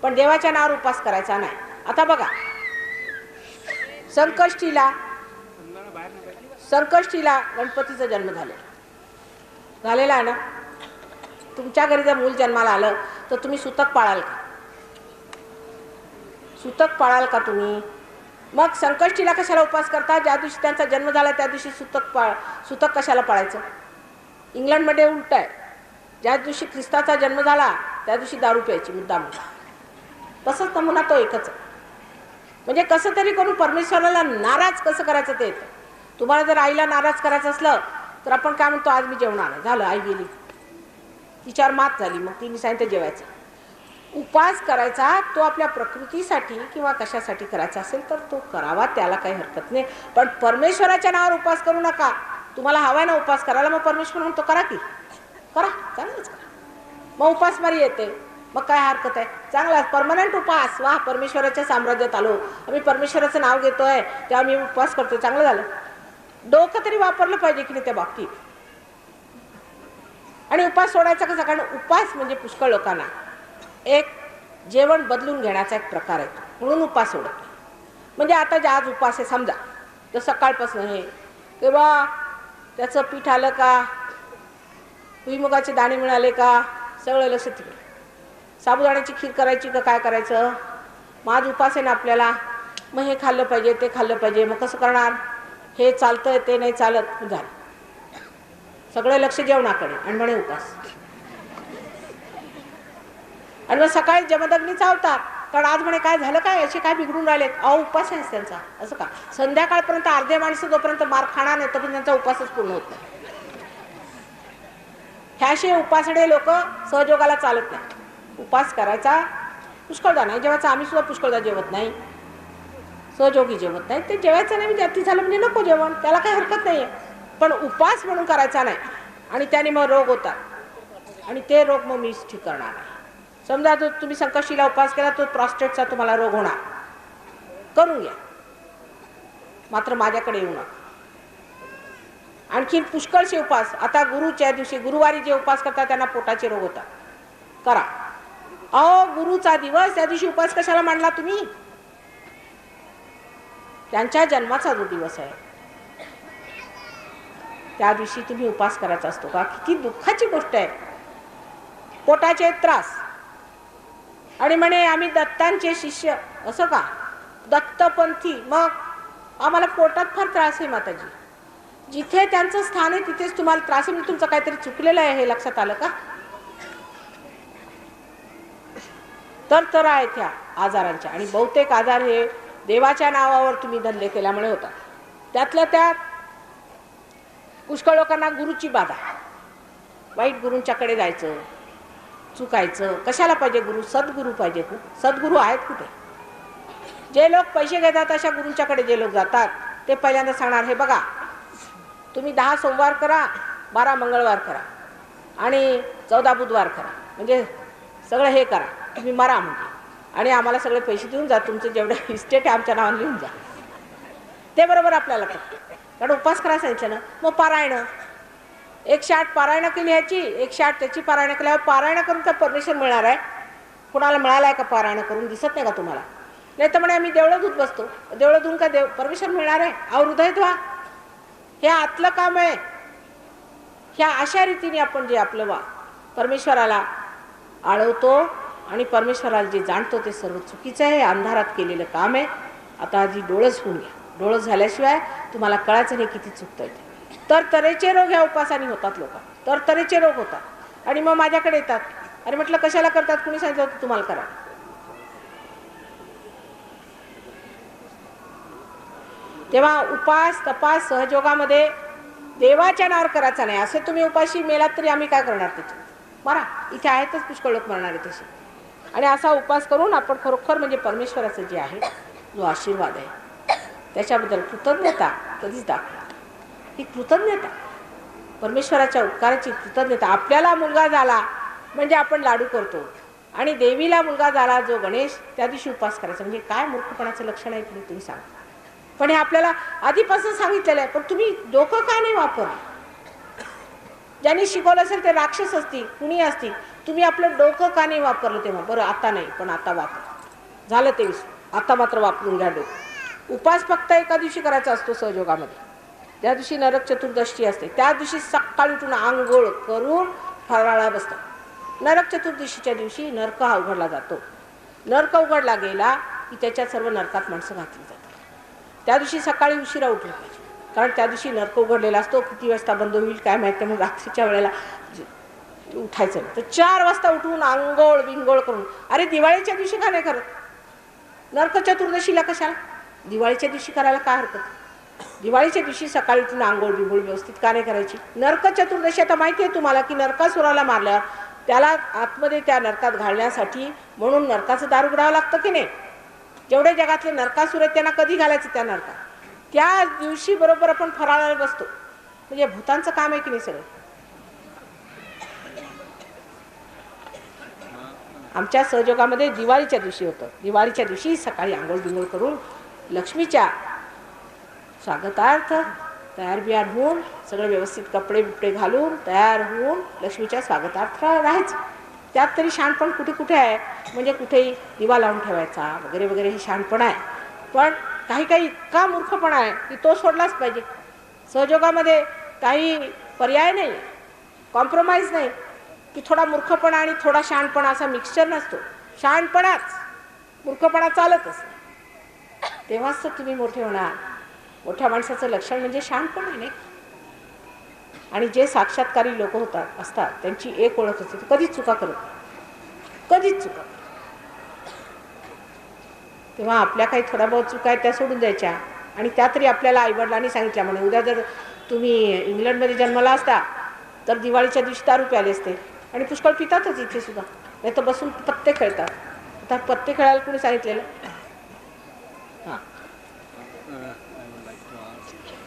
पण देवाच्या नावावर उपास करायचा नाही. आता बघा संकष्टीला गणपतीचा जन्म झालेला आहे ना. तुमच्या घरी जर मूल जन्माला आलं तर तुम्ही सुतक पाळाल का. सुतक पाळाल का तुम्ही. मग संकष्टीला कशाला उपास करता. ज्या दिवशी त्यांचा जन्म झाला त्या दिवशी सुतक कशाला पाळायचं. इंग्लंडमध्ये उलट आहे. ज्या दिवशी ख्रिस्ताचा जन्म झाला त्या दिवशी दारू प्यायची मुद्दाम. तसंच नमुना तो एकच आहे. म्हणजे कसं तरी करून परमेश्वराला नाराज कसं करायचं ते येतं. तुम्हाला जर आईला नाराज करायचं असलं तर आपण काय म्हणतो, आज मी जेवणार नाही, झालं, आई गेली, तिच्यावर मात झाली, मग तिने सांगितलं जेवायचं. उपास करायचा तो आपल्या प्रकृतीसाठी किंवा कशासाठी करायचा असेल तर तो करावा, त्याला काही हरकत नाही. पण परमेश्वराच्या नावावर उपास करू नका. तुम्हाला हवाय ना उपास करायला, मग परमेश्वर म्हणतो करा की करा, चांगलंच करा. मग उपासमारी येते, मग काय हरकत आहे, चांगला परमनंट उपास. वा, परमेश्वराच्या साम्राज्यात आलो, आम्ही परमेश्वराचं नाव घेतोय तेव्हा मी उपवास करतोय, चांगलं झालं. डोकं तरी वापरलं पाहिजे की नाही त्या बाबतीत. आणि उपास सोडायचा कसा, कारण उपास म्हणजे पुष्कळ लोकांना एक जेवण बदलून घेण्याचा एक प्रकार आहे, म्हणून उपास सोडत. म्हणजे आता जे आज उपास आहे समजा, तर सकाळपासून हे किंवा त्याचं पीठ आलं का, भुईमुगाचे दाणे मिळाले का, सगळं लक्ष तिकडे. साबुदाण्याची खीर करायची का काय करायचं, मग आज उपास आहे ना आपल्याला, मग हे खाल्लं पाहिजे ते खाल्लं पाहिजे, मग कसं करणार, हे चालतंय ते नाही चालत, झालं सगळं लक्ष जेवणाकडे आणि म्हणे उपास. आणि मग सकाळी जमदग्नी चावतात, कारण आज म्हणे काय झालं, काय असे काय बिघडून राहिलेत, अहो उपास आहे त्यांचा. असं का, संध्याकाळपर्यंत अर्धे माणसं जोपर्यंत मार खाणार नाही तोपर्यंत त्यांचा उपासच पूर्ण होत नाही. ह्याशी उपासडे लोक सहयोगाला चालत नाही. उपास करायचा, पुष्कळदा नाही जेवायचा. आम्ही सुद्धा पुष्कळदा जेवत नाही, सहयोगी जेवत नाही. ते जेवायचं नाही, जाती झालं म्हणजे नको जेवण, त्याला काही हरकत नाही आहे. पण उपास म्हणून करायचा नाही, आणि त्याने मग रोग होतात, आणि ते रोग मग मीच ठीक करणार आहे. समजा तो तुम्ही संकष्टीला उपास केला, तो प्रॉस्टेटचा तुम्हाला रोग होणार, करून घ्या, मात्र माझ्याकडे येऊ नका. आणखी पुष्कळचे उपास, आता गुरुच्या दिवशी गुरुवारी जे उपास करतात त्यांना पोटाचे रोग होतात, करा. अहो गुरुचा दिवस, त्या दिवशी उपास कशाला मांडला तुम्ही, त्यांच्या जन्माचा जो दिवस आहे त्या दिवशी तुम्ही उपास करायचा असतो का, किती दुःखाची गोष्ट आहे. पोटाचे त्रास, आणि म्हणे आम्ही दत्तांचे शिष्य, असं का, दत्तपंथी, मग आम्हाला पोटात फार त्रास आहे माताजी. जिथे त्यांचं स्थान आहे तिथेच तुम्हाला त्रास आहे, म्हणजे तुमचं काहीतरी चुकलेलं आहे हे लक्षात आलं का. तर आहेत ह्या आजारांच्या, आणि बहुतेक आजार हे देवाच्या नावावर तुम्ही धंदे केल्यामुळे होतात. त्यातल्या त्यात पुष्कळ लोकांना गुरुची बाधा, वाईट गुरूंच्याकडे जायचं, चुकायचं. कशाला पाहिजे गुरु, सद्गुरू पाहिजे. सद्गुरू आहेत कुठे. जे लोक पैसे घेतात अशा गुरूंच्याकडे जे लोक जातात ते पहिल्यांदा सांगणार, हे बघा तुम्ही 10 सोमवार करा, 12 मंगळवार करा आणि 14 बुधवार करा, म्हणजे सगळं हे करा, तुम्ही मरा म्हणजे, आणि आम्हाला सगळे पैसे देऊन जा, तुमचं जेवढं इस्टेट आहे आमच्या नावाने लिहून जा. ते बरोबर आपल्याला पडतं, कारण उपास करायला सांगितलं ना. मग पारायण 108 पारायण केली ह्याची, 108 त्याची पारायण केल्यावर पारायण करून तर परमेश्वर मिळणार आहे. कुणाला मिळाला आहे का पारायण करून, दिसत नाही का तुम्हाला. नाही तर म्हणे आम्ही देवळं धुत बसतो, देवळं धुवून का परमेश्वर मिळणार आहे. अहो हृदय धुवा, हे आतलं काम आहे. ह्या अशा रीतीने आपण जे आपलं परमेश्वराला आळवतो आणि परमेश्वराला जे जाणतो ते सर्व चुकीचं आहे, अंधारात केलेलं काम आहे. आता आधी डोळस होऊन घ्या, डोळस झाल्याशिवाय तुम्हाला कळायचं नाही किती चुकतं आहे. तर तऱ्हेचे रोग ह्या उपासाने होतात, लोक तर तऱ्हेचे रोग होतात. आणि मग माझ्याकडे येतात, अरे म्हटलं कशाला करतात, कुणी सांगितलं होतं तुम्हाला करा. तेव्हा उपास तपास सहयोगामध्ये देवाच्या नावावर करायचा नाही. असे तुम्ही उपाशी मेलात तरी आम्ही काय करणार, त्याचे मरा. इथे आहेतच पुष्कळ लोक मरणार आहे तसे. आणि असा उपास करून आपण खरोखर म्हणजे परमेश्वराचं जे आहे जो आशीर्वाद आहे त्याच्याबद्दल कृतज्ञता कधीच दाखवा. ही कृतज्ञता, परमेश्वराच्या उपकाराची कृतज्ञता. आपल्याला मुलगा झाला म्हणजे आपण लाडू करतो, आणि देवीला मुलगा झाला जो गणेश, त्या दिवशी उपास करायचा. म्हणजे काय मूर्खपणाचं लक्षण आहे तुम्ही सांगा. पण हे आपल्याला आधीपासून सांगितलेलं आहे, पण तुम्ही डोकं का नाही वापरलं. ज्यांनी शिकवलं असेल ते राक्षस असतील, कुणी असतील, तुम्ही आपलं डोकं का नाही वापरलं तेव्हा. बरं आता नाही, पण आता वापर झालं ते विसरून, आता मात्र वापरून घ्या डोकं. उपास फक्त एका दिवशी करायचा असतो सहयोगामध्ये, त्या दिवशी नरक चतुर्दशी असते. त्या दिवशी सकाळी उठून आंघोळ करून फराळा बसतात. नरक चतुर्दशीच्या दिवशी नरक हा उघडला जातो. नरक उघडला गेला की त्याच्यात सर्व नरकात माणसं घातली जातात. त्या दिवशी सकाळी उशिरा उठलं पाहिजे, कारण त्या दिवशी नरक उघडलेला असतो. किती वाजता बंद होईल काय माहिती, म्हणून रात्रीच्या वेळेला उठायचं नाही. तर 4 वाजता उठून आंघोळ बिंगोळ करून, अरे दिवाळीच्या दिवशी का नाही करत, नरक चतुर्दशीला कशाला? दिवाळीच्या दिवशी करायला काय हरकत? दिवाळीच्या दिवशी सकाळी उठून आंघोळ बिंघोळ व्यवस्थित का नाही करायची? नरक चतुर्दशी आता माहिती आहे तुम्हाला की नरकासुराला मारल्यावर त्याला आतमध्ये त्या नरकात घालण्यासाठी म्हणून नरकाचं दार उघडावं लागतं की नाही? जेवढे जगातले नरकासुर आहेत त्यांना कधी घालायचं त्या नरकात? त्या दिवशी बरोबर आपण फराळाला बसतो. म्हणजे भूतांचं काम आहे की नाही सगळं? आमच्या सहयोगामध्ये दिवाळीच्या दिवशी होतं. दिवाळीच्या दिवशी सकाळी आंघोळ बिंघोळ करून लक्ष्मीच्या स्वागतार्थ तयार बियार होऊन सगळं व्यवस्थित कपडे बिपडे घालून तयार होऊन लक्ष्मीच्या स्वागतार्थ राहायचं. त्यात तरी शहाणपण कुठे कुठे आहे? म्हणजे कुठेही दिवा लावून ठेवायचा वगैरे वगैरे हे शहाणपण आहे. पण काही काही इतका मूर्खपणा आहे की तो सोडलाच पाहिजे. सहयोगामध्ये काही पर्याय नाही, कॉम्प्रोमाइज नाही की थोडा मूर्खपणा आणि थोडा शहाणपणा असा मिक्सचर नसतो. शहाणपणाच मूर्खपणा चालतच. तेव्हाच तर तुम्ही मोठे होणार. मोठ्या माणसाचं लक्षण म्हणजे शहाणपण आहे नाही. आणि जे साक्षात्कारी लोक असतात त्यांची एक ओळख असते, कधीच चुका करत, कधीच चुका. तेव्हा आपल्या काही थोड्या बहुत चुका आहेत त्या सोडून द्यायच्या. आणि त्या तरी आपल्याला आईवडिलांनी सांगितल्या म्हणे उद्या जर तुम्ही इंग्लंडमध्ये जन्माला असता तर दिवाळीच्या दिवशी दारू प्याले असते. आणि पुष्कळ पितातच इथे सुद्धा, नाही तर बसून पत्ते खेळतात. आता पत्ते खेळायला कोणी सांगितलेलं? हां,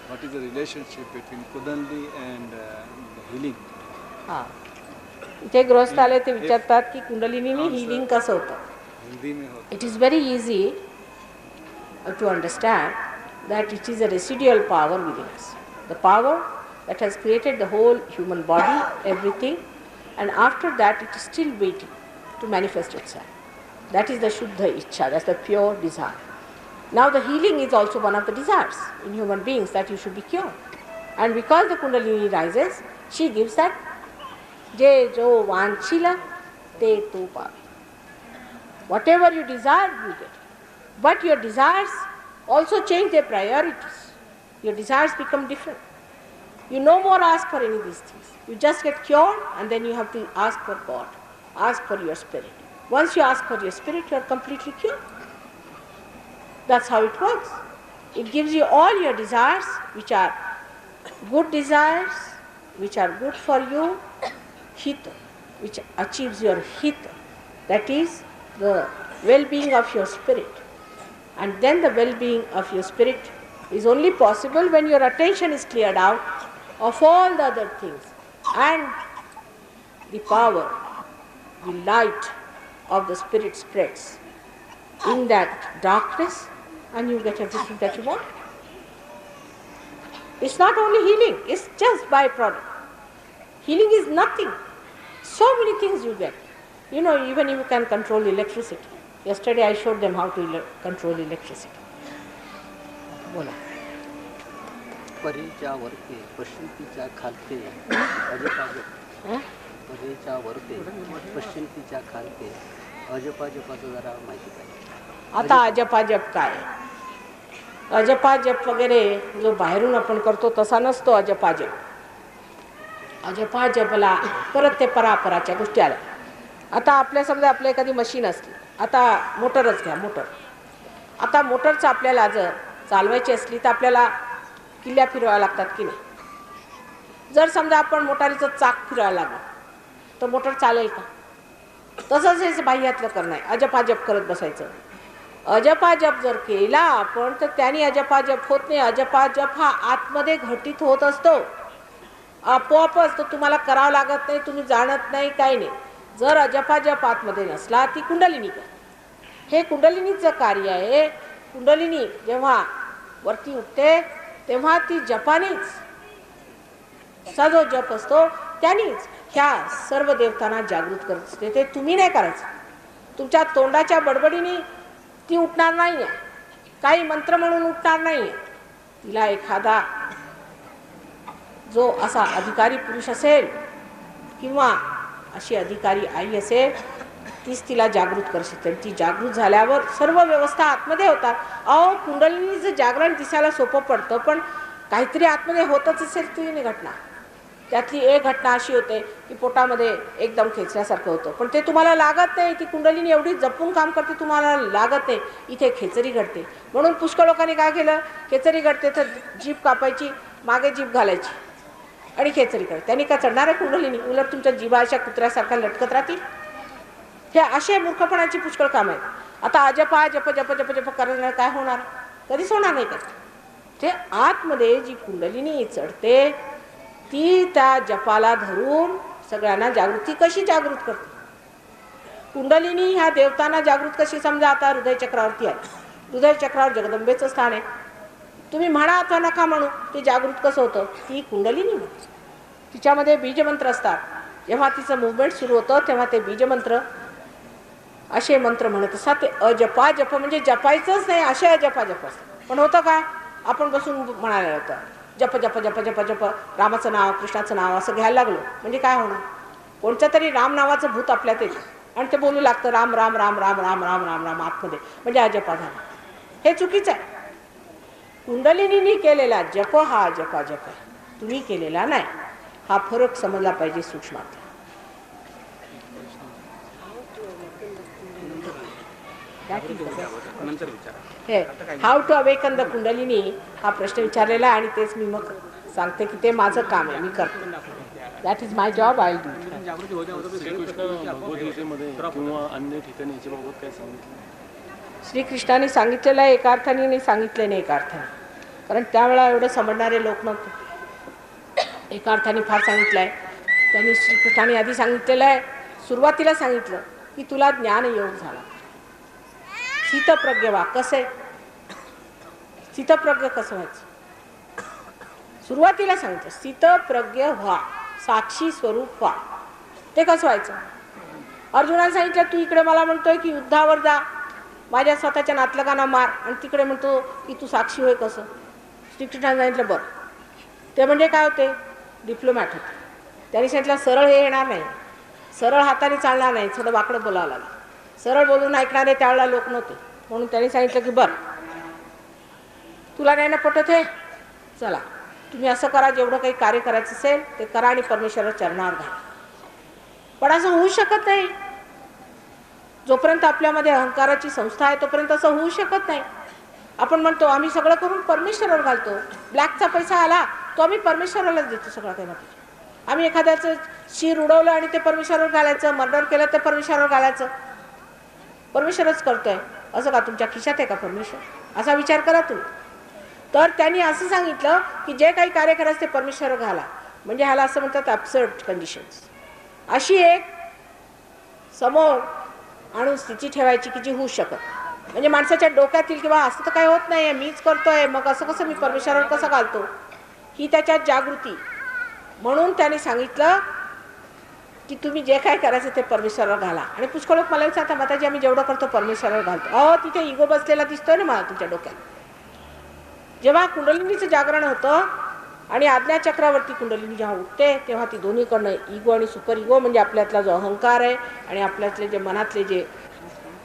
what is the relationship between Kundalini and healing? हां. इथे गृहस्थ आले ते विचारतात की कुंडलिनीनी हिलिंग कसं होतं. हिंदी में होता it is very easy to understand that it is a residual power within us, the power that has created the whole human body, everything, and after that it is still waiting to manifest itself. That is the Shuddha Ichcha, that's the pure desire. Now the healing is also one of the desires in human beings, that you should be cured. And because the Kundalini rises, she gives that je jo vanchila te tu pavi. Whatever you desire, you get. But your desires also change their priorities. Your desires become different. You no more ask for any of these things. You just get cured and then you have to ask for God, ask for your spirit. Once you ask for your spirit, you are completely cured. That's how it works. It gives you all your desires, which are good desires, which are good for you, hita, which achieves your hita. That is the well-being of your spirit. And then the well-being of your spirit is only possible when your attention is cleared out of all the other things, and the power, the light of the spirit spreads in that darkness, and you get everything that you want. It's not only healing, it's just byproduct. Healing is nothing. So many things you get. You know, even you can control electricity. Yesterday I showed them how to control electricity. बोला. परीच्या वरते पश्चिमतीच्या खालते अजपाजप, परीच्या वरते पश्चिमतीच्या खालते अजपाजपाचं जरा माहिती पाहिजे. आता अजपाजप काय? अजपाजप वगैरे जो बाहेरून आपण करतो तसा नसतो अजपाजप. अजपाजपला परत ते परापराच्या गोष्टी आल्या. आता आपल्या समजा आपल्या एखादी मशीन असली, आता मोटरच घ्या, मोटर. आता मोटरचं आपल्याला जर चालवायची असली तर आपल्याला किल्ल्या फिरवाव्या लागतात की नाही? जर समजा आपण मोटारीचं चाक फिरवायला लागलं तर मोटर चालेल का? तसंच हे बाह्यातलं करणं आहे, अजपाजप करत बसायचं. अजपाजप जर केला आपण तर त्याने अजपाजप होत नाही. अजपाजप हा आतमध्ये घटित होत असतो आपोआपच, तो तुम्हाला करावं लागत नाही, तुम्ही जाणत नाही, काही नाही. जर अजपाजप आतमध्ये नसला ती कुंडलिनी कर. हे कुंडलिनीचं कार्य आहे. कुंडलिनी जेव्हा वरती उठते तेव्हा ती जपानीच, सा जो जप असतो त्यानीच ह्या सर्व देवतांना जागृत करत असते. ते तुम्ही नाही करायचं. तुमच्या तोंडाच्या बडबडीने ती उठणार नाही आहे, काही मंत्र म्हणून उठणार नाही आहे. तिला एखादा जो असा अधिकारी पुरुष असेल किंवा अशी अधिकारी आई असेल तीच तिला जागृत करू शकते. ती जागृत झाल्यावर सर्व व्यवस्था आतमध्ये होतात. अहो, कुंडलिनीचं जागरण दिसायला सोपं पडतं, पण काहीतरी आतमध्ये होतच असेल ती नाही घटना. त्यातली एक घटना अशी होते की पोटामध्ये एकदम खेचल्यासारखं होतं, पण ते तुम्हाला लागत नाही. ती कुंडलिनी एवढी जपून काम करते, तुम्हाला लागत नाही. इथे खेचरी घडते. म्हणून पुष्कळ लोकांनी काय केलं, खेचरी घडते तर जीभ कापायची, मागे जीभ घालायची आणि खेचरी करायची. त्यांनी काय चढणार आहे कुंडलिनी? उलट तुमच्या जीभा अशा कुत्र्यासारख्या लटकत राहतील. हे असे मूर्खपणाची पुष्कळ काम आहेत. आता अजपा जप जप जप जप करण्याला काय होणार? कधीच होणार नाही. काय ते आतमध्ये जी कुंडलिनी चढते ती त्या जपाला धरून सगळ्यांना जागृती कशी जागृत करते. कुंडलिनी ह्या देवतांना जागृत कशी? समजा आता हृदयचक्रावरती आहे, हृदयचक्रावर जगदंबेचं स्थान आहे. तुम्ही म्हणा अथवा नका म्हणू, ते जागृत कसं होतं? ती कुंडलिनी म्हणते. तिच्यामध्ये बीजमंत्र असतात. जेव्हा तिचं मुवमेंट सुरू होतं तेव्हा ते बीजमंत्र असे मंत्र म्हणत असतात. ते अजपा जप म्हणजे जपायचंच नाही, असे अजपा जप असतात. पण होतं काय, आपण बसून म्हणायला होतं जप जप जप जप जप, रामाचं नाव कृष्णाचं नाव असं घ्यायला लागलो म्हणजे काय होणार? कोणत्या तरी राम नावाचं भूत आपल्यात येतं आणि ते बोलू लागतं राम राम राम राम राम राम राम राम आतमध्ये, म्हणजे अजपा झाला. हे चुकीचं आहे. कुंडलिनीने केलेला जप हा जपा जप आहे, तुम्ही केलेला नाही. हा फरक समजला पाहिजे सूक्ष्मात. हे how to awaken the Kundalini हा प्रश्न विचारलेला आहे आणि तेच मी मग सांगते की ते माझं काम आहे, मी करतो. That is my job, I will do. किंवा अन्य ठिकाणी याच्याबाबत काय सांगितलं? श्रीकृष्णाने सांगितलेलं आहे एका अर्थाने, नाही सांगितलं नाही एका अर्थाने, कारण त्यावेळेला एवढं समजणारे लोक नव्हते. एका अर्थाने फार सांगितलं आहे त्यांनी. श्रीकृष्णाने आधी सांगितलेलं आहे, सुरुवातीला सांगितलं की तुला ज्ञानयोग झाला, स्थितप्रज्ञ व्हा. कसं आहे स्थितप्रज्ञ कसं व्हायचं? सुरुवातीला सांगितलं स्थितप्रज्ञ व्हा, साक्षी स्वरूप व्हा. ते कसं व्हायचं? अर्जुनाला सांगितलं तू इकडे मला म्हणतोय की युद्धावर जा, माझ्या स्वतःच्या नातलगांना मार, आणि तिकडे म्हणतो की तू साक्षी होय कसं? श्रीकृष्णाने सांगितलं बरं. ते म्हणजे काय होते? डिप्लोमॅट होते. त्यांनी सांगितलं सरळ हे येणार नाही, सरळ हाताने चालणार नाही, थोडं वाकडं बोलावं लागलं. सरळ बोलून ऐकणारे त्यावेळेला लोक नव्हते. म्हणून त्यांनी सांगितलं की बरं तुला नाही ना पटत हे, चला तुम्ही असं करा, जेवढं काही कार्य करायचं असेल ते करा आणि परमेश्वराच्या चरणावर घाला. पण असं होऊ शकत नाही. जोपर्यंत आपल्यामध्ये अहंकाराची संस्था आहे तोपर्यंत असं होऊ शकत नाही. आपण म्हणतो आम्ही सगळं करून परमेश्वरावर घालतो, ब्लॅकचा पैसा आला तो आम्ही परमेश्वरालाच देतो सगळं काही. आम्ही एखाद्याचं शिर उडवलं आणि ते परमेश्वरावर घालायचं, मर्डर केलं ते परमेश्वरावर घालायचं. परमेश्वरच करतोय असं का? तुमच्या खिशात आहे का परमेश्वर? असा विचार करा तुम्ही. तर त्यांनी असं सांगितलं की जे काही कार्य करायचं ते परमेश्वरावर घाला. म्हणजे ह्याला असं म्हणतात ॲब्सर्ड कंडिशन्स. अशी एक समोर आणून स्थिती ठेवायची की जी होऊ शकत. म्हणजे माणसाच्या डोक्यात येईल किंवा असं तर काही होत नाही, मीच करतोय, मग असं कसं मी परमेश्वरावर कसं घालतो, ही त्याच्यात जागृती. म्हणून त्यांनी सांगितलं की तुम्ही जे काय करायचं ते परमेश्वरावर घाला. आणि पुष्कळ लोक मला विचारतात माताजी आम्ही जेवढं करतो परमेश्वरावर घालतो. अहो तिथे इगो बसलेला दिसतोय ना मला तुमच्या डोक्यात. जेव्हा कुंडलिनीचं जागरण होतं आणि आज्ञाचक्रावरती कुंडलिनी जेव्हा उठते तेव्हा ती दोन्हीकडनं इगो आणि सुपर इगो म्हणजे आपल्यातला जो अहंकार आहे आणि आपल्यातले जे मनातले जे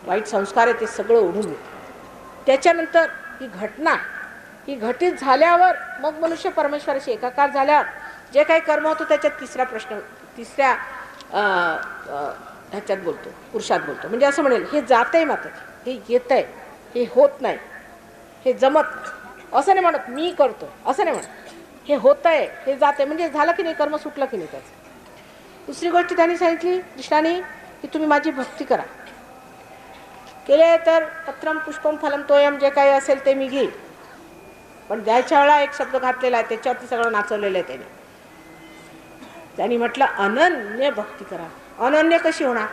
वाईट संस्कार आहे ते सगळं ओढून येतं. त्याच्यानंतर ही घटना ही घटित झाल्यावर मग मनुष्य परमेश्वराशी एकाकार झाल्यावर जे काही कर्म होतं त्याच्यात तिसऱ्या ह्याच्यात बोलतो, पुरुषात बोलतो. म्हणजे असं म्हणेल हे जात आहे मात्र, हे येत आहे, हे होत नाही, हे जमत नाही, असं नाही म्हणत मी करतो, असं नाही म्हणत. हे होत आहे, हे जात आहे, म्हणजे झालं की नाही, कर्म सुटलं की नाही त्याचं. दुसरी गोष्ट त्यांनी सांगितली कृष्णाने की तुम्ही माझी भक्ती करा. केले तर पत्रम पुष्पम फलम तोयम, जे काही असेल ते मी घेईन. पण द्यायच्या वेळा एक शब्द घातलेला आहे, त्याच्यावरती सगळं नाचवलेलं आहे त्याने. त्यांनी म्हटलं अनन्य भक्ती करा. अनन्य कशी होणार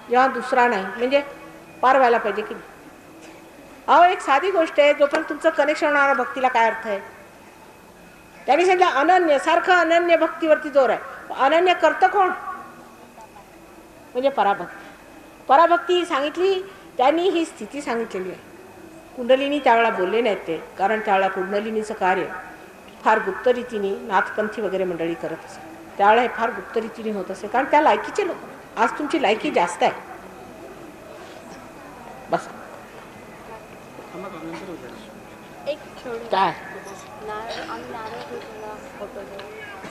जेव्हा दुसरा नाही, म्हणजे पार व्हायला पाहिजे की नाही. अहो एक साधी गोष्ट आहे, जोपर्यंत तुमचं कनेक्शन होणारा भक्तीला काय अर्थ आहे? त्यांनी सांगितलं अनन्य, सारखं अनन्य भक्तीवरती जोर आहे. अनन्य करतं कोण? म्हणजे पराभक्ती. पराभक्ती सांगितली त्यांनी, ही स्थिती सांगितलेली आहे. कुंडलिनी त्यावेळेला बोलले नाहीत ते, कारण त्यावेळेला कुंडलिनीचं कार्य फार गुप्त रीतीने नाथपंथी वगैरे मंडळी करत असे. त्यावेळेला हे फार गुप्त रीतीने होत असे, कारण त्या लायकीचे लोक. आज तुमची लायकी जास्त आहे. बस एक काय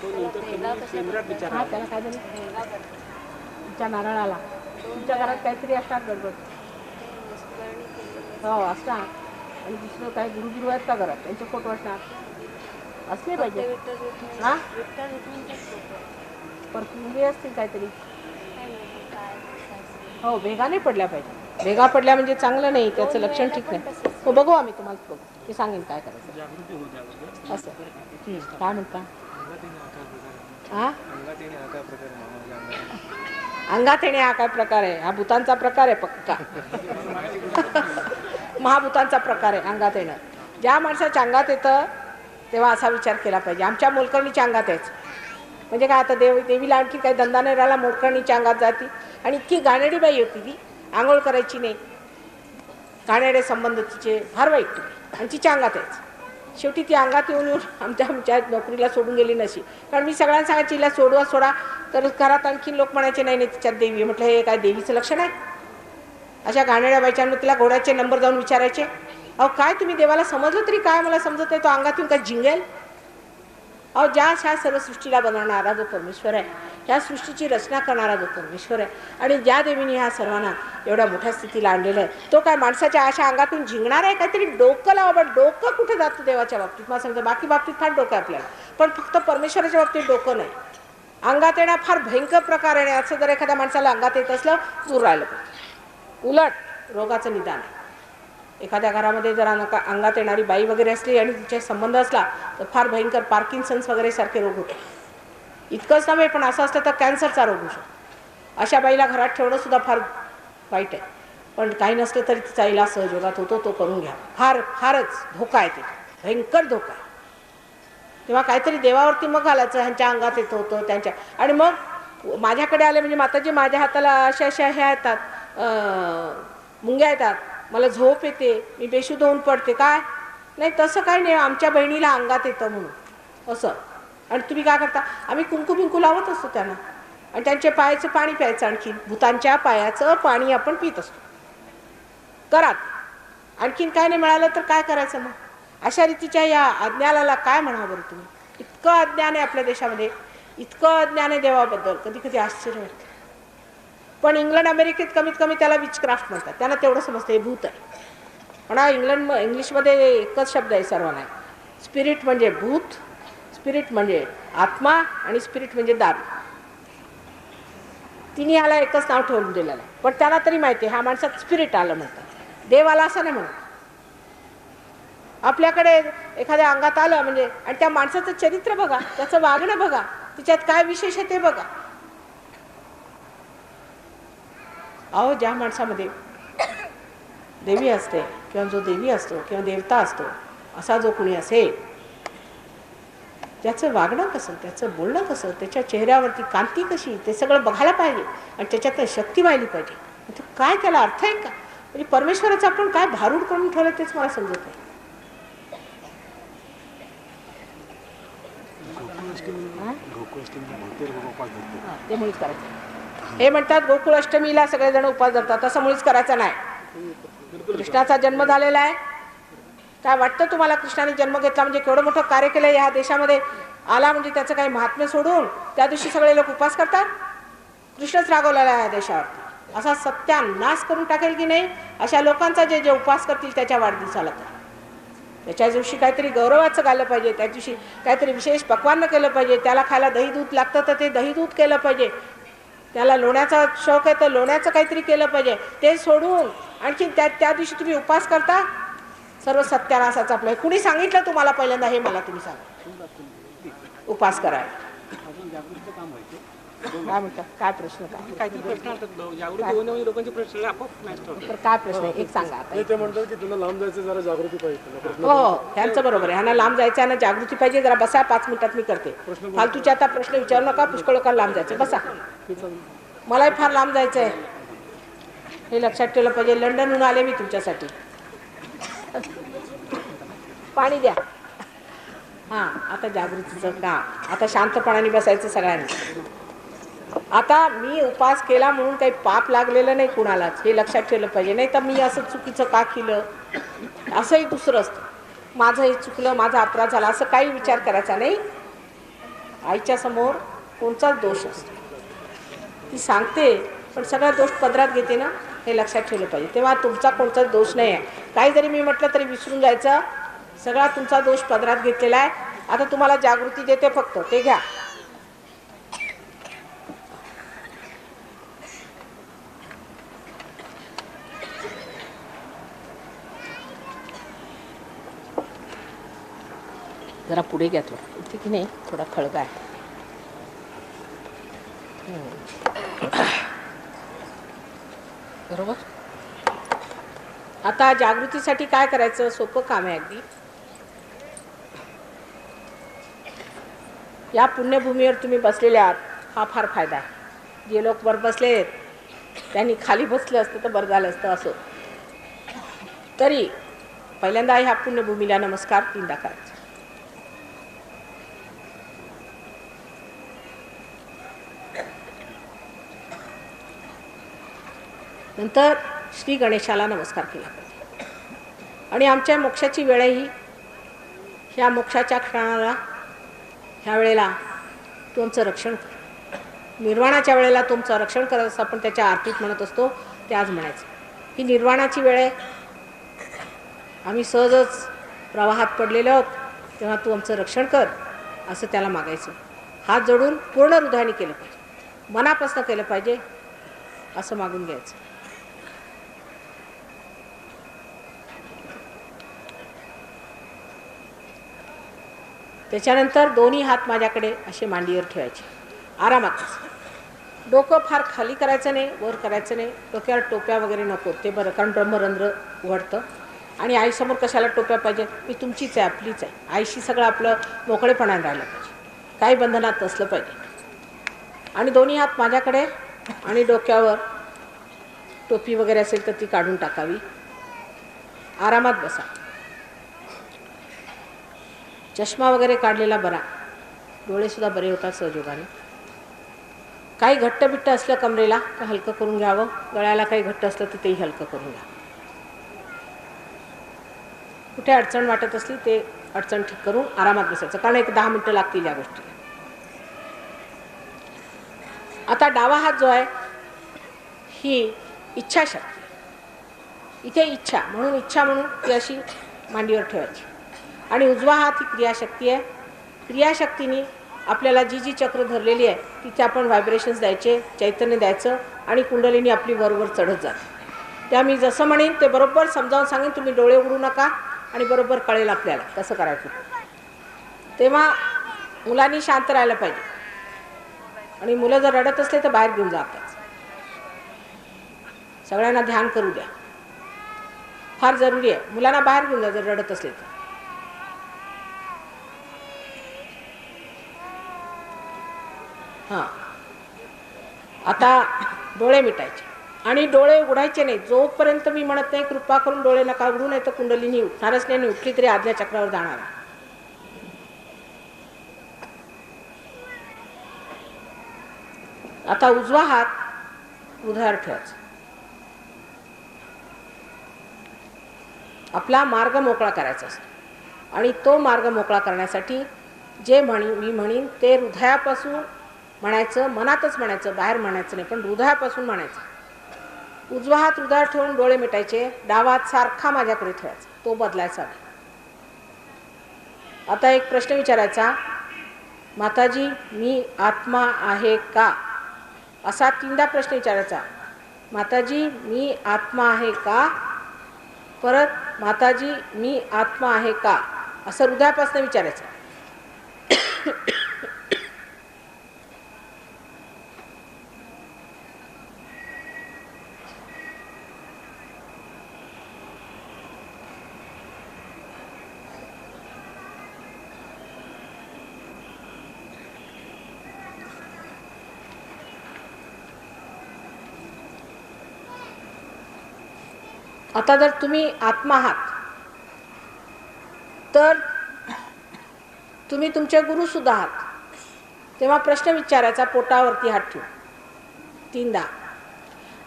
हा त्याला काय झालं तुमच्या नारळाला तुमच्या घरात काहीतरी असणार गडबड हो असणार आणि दुसरं काय गुरुगिरू आहेत का घरात त्यांचे फोटो असणार असले पाहिजे हा परत असतील काहीतरी हो भेगा नाही पडल्या पाहिजे भेगा पडल्या म्हणजे चांगलं नाही त्याचं लक्षण ठीक नाही हो बघू आम्ही तुम्हाला बघू ते सांगेन काय करायचं असं काय म्हणता हा अंगात येणे हा काय प्रकार आहे हा भूतांचा प्रकार आहे पक्का महाभूतांचा प्रकार आहे अंगात येणं ज्या माणसाच्या अंगात येतं तेव्हा असा विचार केला पाहिजे आमच्या मोलकर्णीच्या अंगात यायचं म्हणजे काय आता देवीला आणखी काही धंदा नाही राहिला मोलकर्णीच्या अंगात जाती आणि इतकी घाणेरडी बाई होती ती आंघोळ करायची नाही घाणेरडे संबंध तिचे फार वाईट आणि तिच्या अंगात यायचं शेवटी ती अंगात येऊन आमच्या नोकरीला सोडून गेली नशी कारण मी सगळ्यांना सांगायची हिला सोडा तर घरात आणखी लोक म्हणायचे नाही तिच्यात देवी म्हटलं हे काय देवीचं लक्षण आहे अशा घाणेरड्या बायचांना तिला घोड्याचे नंबर जाऊन विचारायचे अहो काय तुम्ही देवाला समजलं तरी काय मला समजत नाही तो अंगात येऊन काय जिंगेल अहो ह्या सर्व सृष्टीला बनवणारा जो परमेश्वर आहे ह्या सृष्टीची रचना करणारा जो परमेश्वर आहे आणि ज्या देवीने ह्या सर्वांना एवढ्या मोठ्या स्थितीला आणलेलं आहे तो काय माणसाच्या अशा अंगातून जिंकणार आहे काहीतरी डोकं लावा डोकं कुठे जातं देवाच्या बाबतीत मला सांगतं बाकी बाबतीत फार डोकं आपल्याला पण फक्त परमेश्वराच्या बाबतीत डोकं नाही अंगात येणं फार भयंकर प्रकार आहे असं जर एखाद्या माणसाला अंगात येत असलं दूर राहिलं पाहिजे उलट रोगाचं निदान आहे एखाद्या घरामध्ये जर अंगात येणारी बाई वगैरे असली आणि तिचे संबंध असला तर फार भयंकर पार्किन्सन्स वगैरे सारखे रोग होतात इतकंच नव्हे पण असं असतं तर कॅन्सरचा रोग होऊ शकतो अशा बाईला घरात ठेवणं सुद्धा फार वाईट आहे पण काही नसलं तरी तिचा इलाज सहयोगात होतो तो करून घ्या फारच धोका आहे ते भयंकर धोका आहे तेव्हा काहीतरी देवावरती मग घालायचं ह्यांच्या अंगात येत होतं त्यांच्या आणि मग माझ्याकडे आले म्हणजे माताजी माझ्या हाताला अशा ह्या येतात मुंग्या येतात मला झोप येते मी बेशुद्ध होऊन पडते काय नाही तसं काही नाही आमच्या बहिणीला अंगात येतं म्हणून असं आणि तुम्ही काय करता आम्ही कुंकू बिंकू लावत असतो त्यांना आणि त्यांच्या पायाचं पाणी प्यायचं आणखीन भूतांच्या पायाचं पाणी आपण पित असतो करात आणखीन काय नाही मिळालं तर काय करायचं मग अशा रीतीच्या या अज्ञानाला काय म्हणावं बरं तुम्ही इतकं अज्ञान आहे आपल्या देशामध्ये इतकं अज्ञान आहे देवाबद्दल कधी कधी आश्चर्य वाटतं पण इंग्लंड अमेरिकेत कमीत कमी त्याला विचक्राफ्ट म्हणतात त्यांना तेवढं समजतं हे भूत आहे पण इंग्लिशमध्ये एकच शब्द आहे सर्वांना स्पिरिट म्हणजे भूत स्पिरिट म्हणजे आत्मा आणि स्पिरिट म्हणजे दारू तिने ह्याला एकच नाव ठेवून दिलेलं आहे पण त्याला तरी माहिती आहे ह्या माणसात स्पिरिट आलं म्हणतात देव आला असं नाही म्हणत आपल्याकडे एखाद्या अंगात आलं म्हणजे आणि त्या माणसाचं चरित्र बघा त्याचं वागणं बघा तिच्यात काय विशेष आहे ते बघा अहो ज्या माणसामध्ये देवी असते किंवा जो देवी असतो किंवा देवता असतो असा जो कोणी असेल त्याचं वागणं कसं त्याचं बोलणं कसं त्याच्या चेहऱ्यावरती कांती कशी ते सगळं बघायला पाहिजे आणि त्याच्यात शक्ती व्हायली पाहिजे काय त्याला अर्थ आहे का म्हणजे परमेश्वराचं आपण काय भारूड करून ठेवलं तेच मला समजत नाही ते मुळीच करायचं हे म्हणतात गोकुळ अष्टमीला सगळेजण उपवास धरतात तसं मुळीच करायचं नाही कृष्णाचा जन्म झालेला आहे काय वाटतं तुम्हाला कृष्णाने जन्म घेतला म्हणजे केवढं मोठं कार्य केलं ह्या देशामध्ये आला म्हणजे त्याचं काही महात्म्य सोडून त्या दिवशी सगळे लोक उपवास करतात कृष्णच रागवलेला आहे या देशावरती असा सत्यानाश करून टाकेल की नाही अशा लोकांचा जे उपवास करतील त्याच्या वाढदिवसाला तर त्याच्या दिवशी काहीतरी गौरवाचं घाललं पाहिजे त्या दिवशी काहीतरी विशेष पक्वान्न केलं पाहिजे त्याला खायला दही दूध लागतं तर ते दही दूध केलं पाहिजे त्याला लोण्याचा शौक आहे तर लोण्याचं काहीतरी केलं पाहिजे ते सोडून आणखी त्या दिवशी तुम्ही उपवास करता सर्व सत्यानाशाचं आपलं कुणी सांगितलं तुम्हाला पहिल्यांदा हे मला तुम्ही सांगा उपवास करायला काय म्हणतात काय प्रश्न तर काय प्रश्न एक सांगा आता ते म्हणतात की तुला लांब जायचं जरा जागृती पाहिजे हो त्यांचं बरोबर आहे ह्यांना लांब जायचं आहे ना जागृती पाहिजे जरा बसा 5 मिनिटात मी करते फालतूचे आता प्रश्न विचारू नका पुष्कळ का लांब जायचं बसा मलाही फार लांब जायचं आहे हे लक्षात ठेवलं पाहिजे लंडनहून आले मी तुमच्यासाठी पाणी द्या हां आता जागृतीचं का आता शांतपणाने बसायचं सगळ्यांनी आता मी उपवास केला म्हणून काही पाप लागलेलं नाही कुणालाच हे लक्षात ठेवलं पाहिजे नाही तर मी असं चुकीचं का केलं असंही दुसरं असतं माझं हे चुकलं माझा अपराध झाला असं काही विचार करायचा नाही आईच्या समोर कोणताच दोष नसतो. ती सांगते पण सगळा दोष पदरात घेते ना, हे लक्षात ठेवलं पाहिजे. तेव्हा तुमचा कोणताच दोष नाही आहे. काही जरी मी म्हटलं तरी विसरून जायचं, सगळा तुमचा दोष पदरात घेतलेला आहे. आता तुम्हाला जागृती देते, फक्त ते घ्या. जरा पुढे घ्या, थोडं इथे की नाही, थोडा खळगा आहे. बरोबर. आता जागृतीसाठी काय करायचं, सोपं काम आहे अगदी. या पुण्यभूमीवर तुम्ही बसलेले आहात, हा फार फायदा आहे. जे लोक वर बसले आहेत त्यांनी खाली बसलं असतं तर बरं झालं असतं. असो तरी पहिल्यांदा ह्या पुण्यभूमीला नमस्कार 3दा करायचा. नंतर श्री गणेशाला नमस्कार केला पाहिजे. आणि आमच्या मोक्षाची वेळही ह्या मोक्षाच्या क्षणाला, ह्या वेळेला तुमचं रक्षण कर. निर्वाणाच्या वेळेला तुमचं रक्षण करत असं आपण त्याच्या आरतीत म्हणत असतो, ते आज म्हणायचं. ही निर्वाणाची वेळ आहे, आम्ही सहजच प्रवाहात पडलेलो आहोत, तेव्हा तू आमचं रक्षण कर असं त्याला मागायचं. हात जोडून पूर्ण हृदयाने केलं पाहिजे, मनापासून केलं पाहिजे, असं मागून घ्यायचं. त्याच्यानंतर दोन्ही हात माझ्याकडे असे मांडीवर ठेवायचे, आरामात. डोकं फार खाली करायचं नाही, वर करायचं नाही. डोक्यावर टोप्या वगैरे नको, ते बरं, कारण ब्रह्मरंध्र उघडतं. आणि आईसमोर कशाला टोप्या पाहिजे, मी तुमचीच आहे, आपलीच आहे. आईशी सगळं आपलं मोकळेपणाने राहिलं पाहिजे, काही बंधनात नसलं पाहिजे. आणि दोन्ही हात माझ्याकडे, आणि डोक्यावर टोपी वगैरे असेल तर ती काढून टाकावी. आरामात बसा. चष्मा वगैरे काढलेला बरा, डोळेसुद्धा बरे होतात सहयोगाने. काही घट्ट बिट्ट असलं कमरेला तर हलकं करून घ्यावं. गळ्याला काही घट्ट असलं तर तेही हलकं करून घ्या. कुठे अडचण वाटत असली ते अडचण ठीक करून आरामात बसायचं, कारण 10 मिनटं लागतील या गोष्टीला. आता डावा हात जो आहे ही इच्छाशक्ती, इथे इच्छा म्हणून, इच्छा म्हणून ती अशी मांडीवर ठेवायची. आणि उजवा हात ही क्रियाशक्ती आहे. क्रियाशक्तीने आपल्याला जी जी चक्र धरलेली आहे तिथे आपण व्हायब्रेशन्स द्यायचे, चैतन्य द्यायचं, आणि कुंडलिनी आपली वरवर चढत जाते. त्या मी जसं म्हणेन ते बरोबर समजावून सांगेन, तुम्ही डोळे उघडू नका, आणि बरोबर कळेल आपल्याला कसं करायचं. तेव्हा मुलांनी शांत राहायला पाहिजे, आणि मुलं जर रडत असले तर बाहेर घेऊन जातात. सगळ्यांना ध्यान करू द्या, फार जरुरी आहे. मुलांना बाहेर घेऊन जा जर रडत असले तर. हां, आता डोळे मिटायचे आणि डोळे उघडायचे नाही जोपर्यंत मी म्हणत नाही कृपा करून डोळे नका उघडू, नाही तर कुंडलिनी उठणारच नाही, उठली तरी आज्ञा चक्रावर जाणार. आता उजवा हात हृदयावर ठेवायचा. आपला मार्ग मोकळा करायचा असतो, आणि तो मार्ग मोकळा करण्यासाठी जे मी म्हणीन ते हृदयापासून म्हणायचं, मनातच म्हणायचं, बाहेर म्हणायचं नाही, पण हृदयापासून म्हणायचं. उजवा हात हृदयावर ठेवून डोळे मिटायचे, डावा हात सारखा माझ्याकडे ठेवायचा, तो बदलायचा नाही. आता एक प्रश्न विचारायचा, माताजी मी आत्मा आहे का, असा 3दा प्रश्न विचारायचा. माताजी मी आत्मा आहे का, परत माताजी मी आत्मा आहे का, असं हृदयापासून विचारायचं. आता जर तुम्ही आत्मा आहात तर तुम्ही तुमचे गुरु सुद्धा आहात. तेव्हा प्रश्न विचारायचा, पोटावरती हात ठेवून 3दा.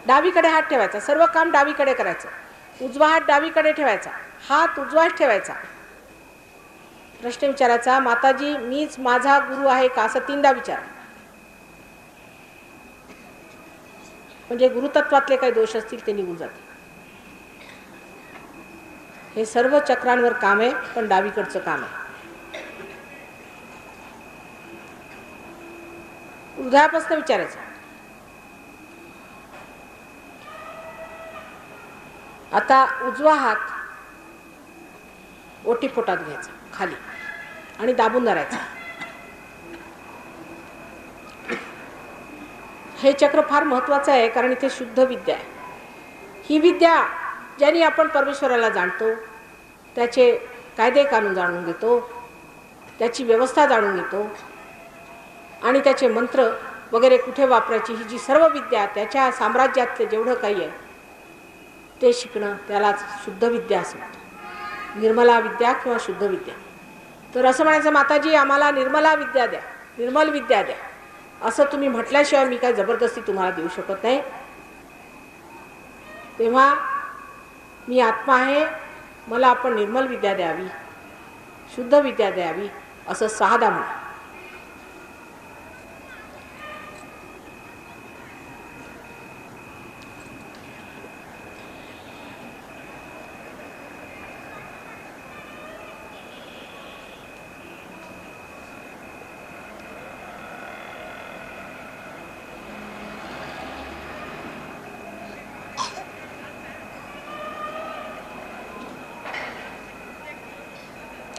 डावीकडे हात ठेवायचा, सर्व काम डावीकडे करायचं. उजवा हात डावीकडे ठेवायचा, हात उजवाच ठेवायचा. प्रश्न विचारायचा, माताजी मीच माझा गुरु आहे का, असं 3दा विचार. म्हणजे गुरुतत्वातले काही दोष असतील ते निघून जातील. हे सर्व चक्रांवर काम आहे, पण डावीकडचं काम आहे. हृदयापासून विचारायचं. आता उजवा हात ओटीपोटात घ्यायचा खाली आणि दाबून धरायचा. हे चक्र फार महत्वाचं आहे, कारण इथे शुद्ध विद्या आहे. ही विद्या ज्याने आपण परमेश्वराला जाणतो, त्याचे कायदे कानून जाणून घेतो, त्याची व्यवस्था जाणून घेतो आणि त्याचे मंत्र वगैरे कुठे वापरायची, ही जी सर्व विद्या त्याच्या साम्राज्यातले जेवढं काही आहे ते शिकणं, त्यालाच शुद्ध विद्या असं म्हणतो. निर्मला विद्या किंवा शुद्ध विद्या. तर असं म्हणायचं, माताजी आम्हाला निर्मला विद्या द्या, निर्मल विद्या द्या, असं तुम्ही म्हटल्याशिवाय मी काय जबरदस्ती तुम्हाला देऊ शकत नाही. तेव्हा मी आत्मा आहे, मला आपण निर्मल विद्या द्यावी, शुद्ध विद्या द्यावी, असं 6दा म्हणा.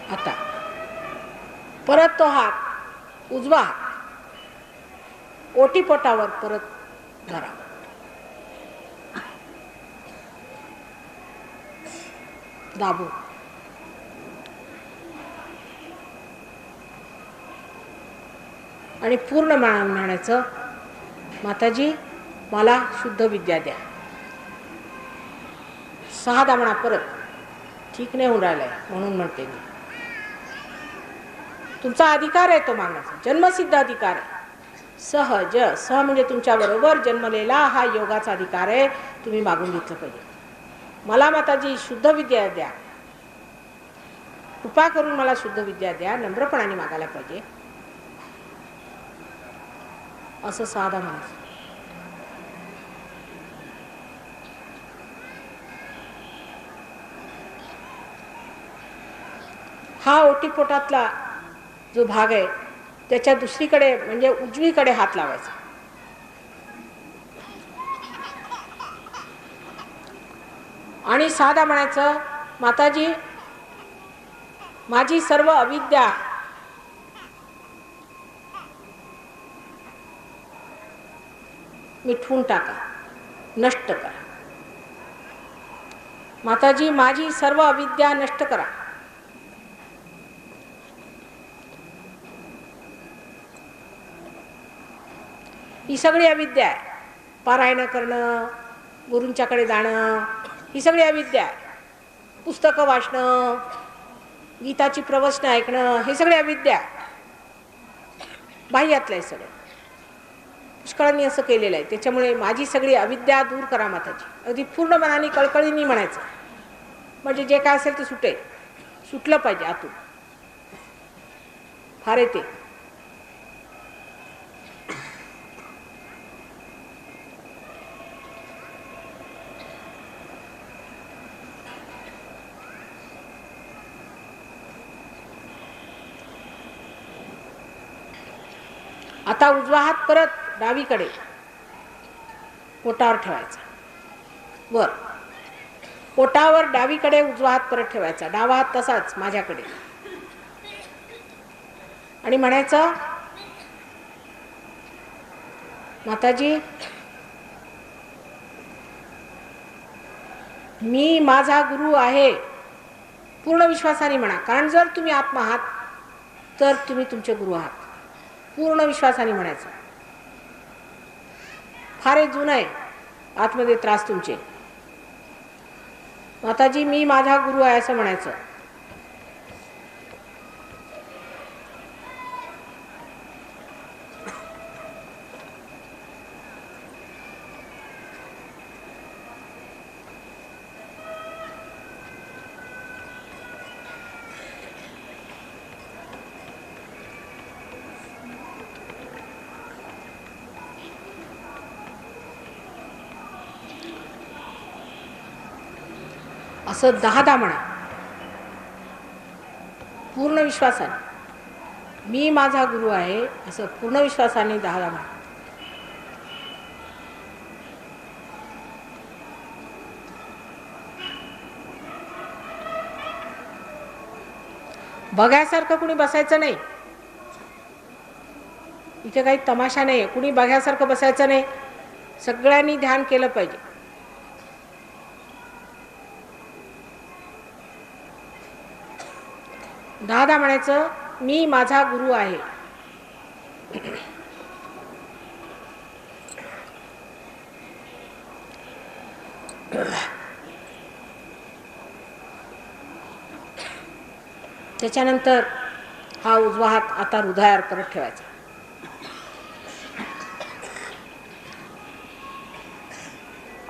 आता परत तो हात उजवा हात ओटीपोटावर परत धरा. दाबू. आणि पूर्ण म्हणायचं, माताजी मला शुद्ध विद्या द्या. 6दा म्हणा परत. ठीक नाही होऊन राहिलाय म्हणून म्हणते मी. तुमचा अधिकार आहे तो मागण्याचा, जन्मसिद्ध अधिकार आहे. सहज, सह म्हणजे तुमच्या बरोबर जन्मलेला हा योगाचा अधिकार आहे, तुम्ही मागून घेतलं पाहिजे. मला माताजी शुद्ध विद्या द्या, कृपा करून मला शुद्ध विद्या द्या, नम्रपणाने मागायला पाहिजे, असं 6दा म्हणायचं. हा ओटीपोटातला जो भाग आहे त्याच्या दुसरीकडे म्हणजे उजवीकडे हात लावायचा. आणि 6दा म्हणायचं, माताजी माझी सर्व अविद्या मिटवून टाका, नष्ट करा. माताजी माझी सर्व अविद्या नष्ट करा. ही सगळी अविद्या आहे. पारायण करणं, गुरूंच्याकडे जाणं, ही सगळी अविद्या आहे. पुस्तकं वाचणं, गीताची प्रवचनं ऐकणं, हे सगळे अविद्या आहे. बाह्यातलं आहे सगळं. पुष्कळांनी असं केलेलं आहे. त्याच्यामुळे माझी सगळी अविद्या दूर करा माताजी. अगदी पूर्ण मनाने कळकळीने म्हणायचं, म्हणजे जे काय असेल ते सुटेल. सुटलं पाहिजे आतून. फार येते. आता उजवा हात परत डावीकडे पोटावर ठेवायचा. वर पोटावर डावीकडे उजवा हात परत ठेवायचा. डावा हात तसाच माझ्याकडे. आणि म्हणायचं, माताजी मी माझा गुरु आहे. पूर्ण विश्वासाने म्हणा, कारण जर तुम्ही आत्मा आहात तर तुम्ही तुमचे गुरु आहात. पूर्ण विश्वासाने म्हणायचं. फार जुनं आहे आतमध्ये त्रास तुमचे. माताजी मी माझा गुरु आहे असं म्हणायचं. असं 10दा म्हणा, पूर्ण विश्वासाने. मी माझा गुरु आहे असं पूर्ण विश्वासाने 10दा म्हणा. बघायसारखं कुणी बसायचं नाही. इथे काही तमाशा नाही, कुणी बघायसारखं बसायचं नाही. सगळ्यांनी ध्यान केलं पाहिजे. दादा म्हणायचं मी माझा गुरु आहे. त्याच्यानंतर हा उजवा हात आता हृदयावर परत ठेवायचा.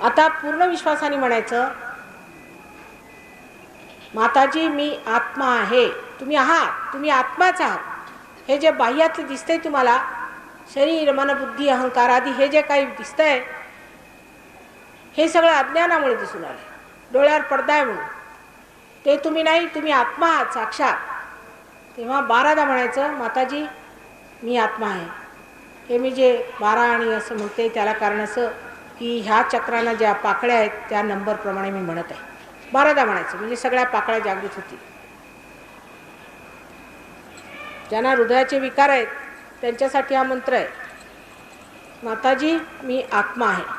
आता पूर्ण विश्वासाने म्हणायचं माताजी मी आत्मा आहे. तुम्ही आहात, तुम्ही आत्माच आहात. हे जे बाह्यातलं दिसतंय तुम्हाला, शरीर मन बुद्धी अहंकार आदी हे जे काही दिसतंय हे सगळं अज्ञानामुळे दिसून आलं. डोळ्यावर पडदा आहे म्हणून. ते तुम्ही नाही, तुम्ही आत्मा आहात साक्षात. तेव्हा 12दा म्हणायचं माताजी मी आत्मा आहे. हे मी जे 12 आणि असं म्हणते त्याला कारण असं की ह्या चक्रांना ज्या पाकळ्या आहेत त्या नंबरप्रमाणे मी म्हणत आहे. 12दा म्हणायचं म्हणजे सगळ्या पाकळ्या जागृत होतील. ज्यांना हृदयाचे विकार आहेत त्यांच्यासाठी हा मंत्र आहे. माताजी मी आत्मा आहे.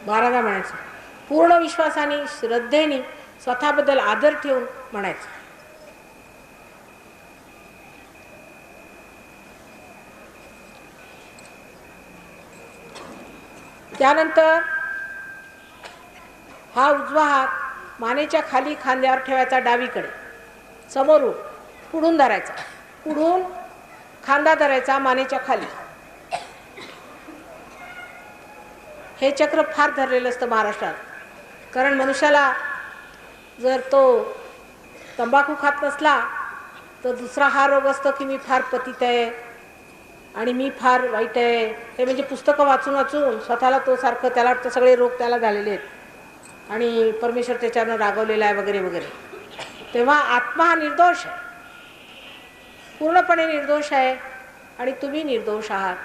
बारादा म्हणायचं. पूर्ण विश्वासाने श्रद्धेने स्वतःबद्दल आदर ठेवून म्हणायचं. त्यानंतर हा उजवा हात मानेच्या खाली खांद्यावर ठेवायचा डावीकडे समोरून पुढून धरायचा. पुढून खांदा धरायचा मानेच्या खाली. हे चक्र फार धरलेलं असतं महाराष्ट्रात. कारण मनुष्याला जर तो तंबाखू खात नसला तर दुसरा हा रोग असतो की मी फार पतित आहे आणि मी फार वाईट आहे. हे म्हणजे पुस्तकं वाचून वाचून स्वतःला तो सारखं त्याला वाटतं सगळे रोग त्याला झालेले आहेत आणि परमेश्वर त्याच्यानं रागवलेला आहे वगैरे वगैरे. तेव्हा आत्मा हा निर्दोष आहे, पूर्णपणे निर्दोष आहे आणि तुम्ही निर्दोष आहात.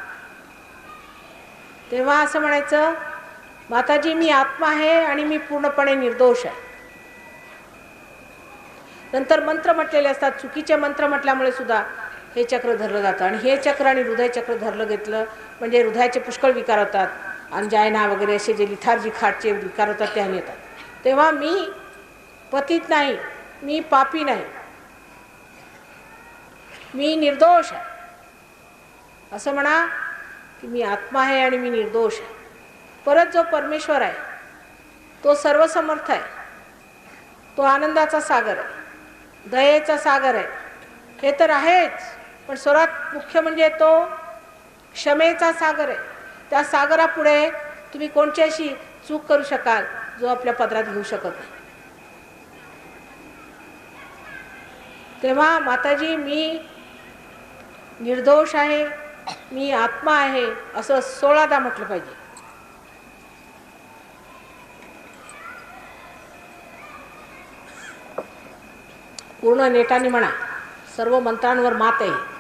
तेव्हा असं म्हणायचं माताजी मी आत्मा आहे आणि मी पूर्णपणे निर्दोष आहे. नंतर मंत्र म्हटलेले असतात. चुकीचे मंत्र म्हटल्यामुळे सुद्धा हे चक्र धरलं जातं आणि हे चक्र आणि हृदय चक्र धरलं घेतलं म्हणजे हृदयाचे पुष्कळ विकार होतात. अंजायना वगैरे असे जे लिथार्जी खाटचे विकार होतात ते येतात. तेव्हा मी पतित नाही, मी पापी नाही, मी निर्दोष आहे असं म्हणा की मी आत्मा आहे आणि मी निर्दोष आहे. परत जो परमेश्वर आहे तो सर्वसमर्थ आहे, तो आनंदाचा सागर आहे, दयेचा सागर आहे. हे तर आहेच, पण सर्वात मुख्य म्हणजे तो क्षमेचा सागर आहे. त्या सागरापुढे तुम्ही कोणची अशी चूक करू शकाल जो आपल्या पदरात घेऊ शकत नाही. तेव्हा माताजी मी निर्दोष आहे, मी आत्मा आहे असं 16दा म्हटलं पाहिजे. पूर्ण नेटाने म्हणा. सर्व मंत्रांवर मात आहे.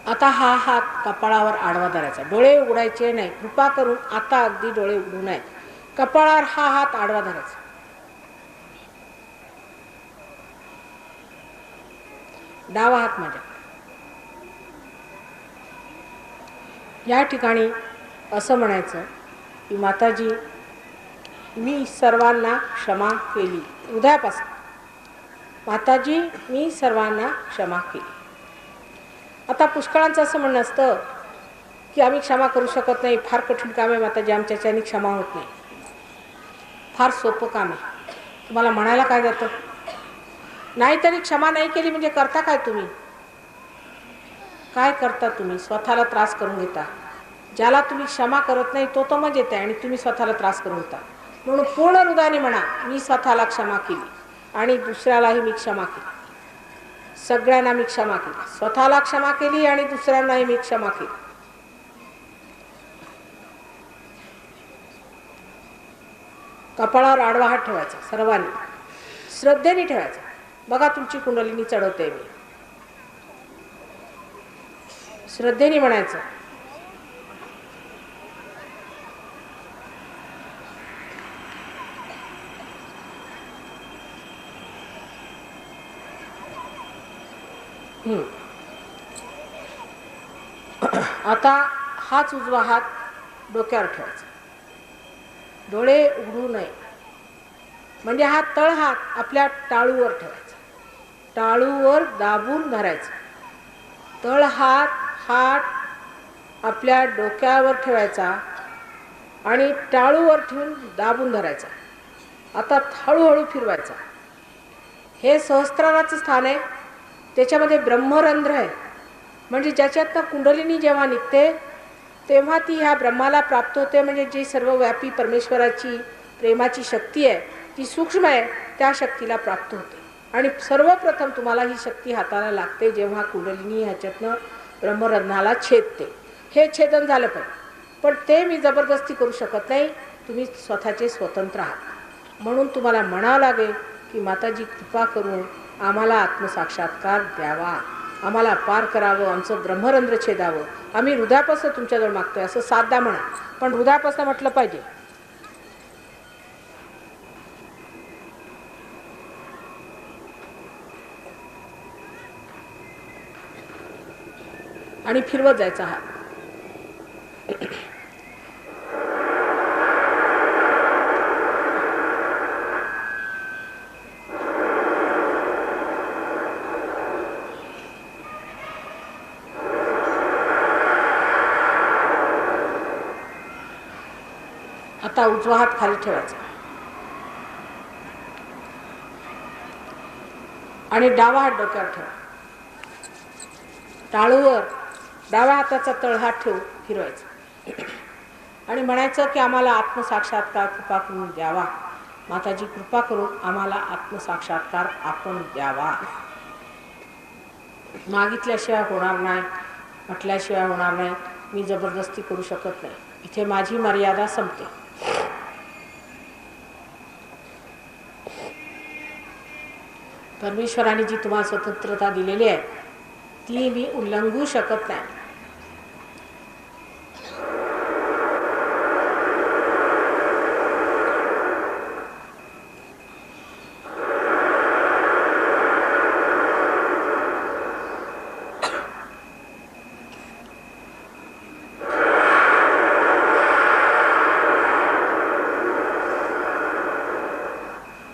आता हा हात कपाळावर आडवा धरायचा. डोळे उघडायचे नाही, कृपा करून आता अगदी डोळे उघडू नये. कपाळावर हा हात आडवा धरायचा. डावा हात माझ्याकडे. या ठिकाणी असं म्हणायचं की माताजी, मी सर्वांना क्षमा केली. हृदयापासून, माताजी मी सर्वांना क्षमा केली. आता पुष्कळांचं असं म्हणणं असतं की आम्ही क्षमा करू शकत नाही, फार कठीण काम आहे माताजी, आमच्याच्याने क्षमा होत नाही. फार सोपं काम आहे. तुम्हाला म्हणायला काय जातं? नाहीतरी क्षमा नाही केली म्हणजे करता काय तुम्ही? काय करता तुम्ही? स्वतःला त्रास करून घेता. ज्याला तुम्ही क्षमा करत नाही तो तो मज येते आणि तुम्ही स्वतःला त्रास करून घेता. म्हणून पूर्ण हृदयाने म्हणा, मी स्वतःला क्षमा केली आणि दुसऱ्यालाही मी क्षमा केली. सगळ्यांना मी क्षमा केली. स्वतःला क्षमा केली आणि दुसऱ्यांनाही मी क्षमा केली. कपाळावर आडवा हात ठेवायचा सर्वांनी, श्रद्धेने ठेवायचा. बघा तुमची कुंडलिनी चढवते मी. श्रद्धेने म्हणायचं, आता हाच उजवा हात डोक्यावर ठेवायचा. डोळे उघडू नये. म्हणजे हा तळ हात आपल्या टाळूवर ठेवायचा. टाळूवर दाबून धरायचा. तळ हात आपल्या डोक्यावर ठेवायचा आणि टाळूवर ठेवून दाबून धरायचा. आता हळूहळू फिरवायचा. हे सहस्त्राराचं स्थान आहे. त्याच्यामध्ये ब्रह्मरंध्र आहे. म्हणजे ज्याच्यातनं कुंडलिनी जेव्हा निघते तेव्हा ती ह्या ब्रह्माला प्राप्त होते. म्हणजे जी सर्वव्यापी परमेश्वराची प्रेमाची शक्ती आहे ती सूक्ष्म आहे, त्या शक्तीला प्राप्त होते. आणि सर्वप्रथम तुम्हाला ही शक्ती हाताला लागते जेव्हा कुंडलिनी ह्याच्यातनं ब्रह्मरंध्राला छेदते. हे छेदन झालं पाहिजे, पण ते मी जबरदस्ती करू शकत नाही. तुम्ही स्वतःचे स्वतंत्र आहात. म्हणून तुम्हाला म्हणावं लागेल की माताजी कृपा करून आम्हाला आत्मसाक्षात्कार द्यावा, आम्हाला पार करावं, आमचं ब्रह्मरंध्र छेदावं. आम्ही हृदयापासून तुमच्याजवळ मागतोय असं साधा म्हणा, पण हृदयापासून म्हटलं पाहिजे. आणि फिरवत जायचा हात. आता उजवा हात खाली ठेवायचा आणि डावा हात डोक्यावर ठेवा. टाळूवर डाव्या हाताचा तळहात ठेवून फिरवायचा आणि म्हणायचं की आम्हाला आत्मसाक्षात्कार कृपा करून द्यावा. माताजी कृपा करून आम्हाला आत्मसाक्षात्कार आपण द्यावा. मागितल्याशिवाय होणार नाही, म्हटल्याशिवाय होणार नाही. मी जबरदस्ती करू शकत नाही. इथे माझी मर्यादा संपते. परमेश्वराने जी तुम्हाला स्वतंत्रता दिलेली आहे ती मी उल्लंघू शकत नाही.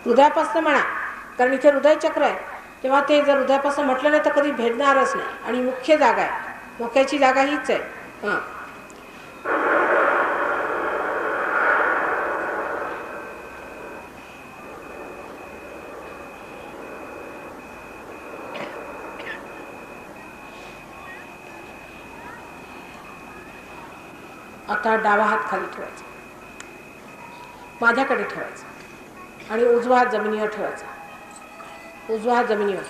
हृदयापासून म्हणा, कारण इथे हृदयचक्र आहे. तेव्हा ते जर हृदयापासून म्हटलं नाही तर कधी भेदणारच नाही. आणि मुख्य जागा आहे, मुख्याची जागा हीच आहे. हां, आता डावा हात खाली ठेवायचा, माझ्याकडे ठेवायचा आणि उजवा हात जमिनीवर ठेवायचा. उजवा हात जमिनीवर.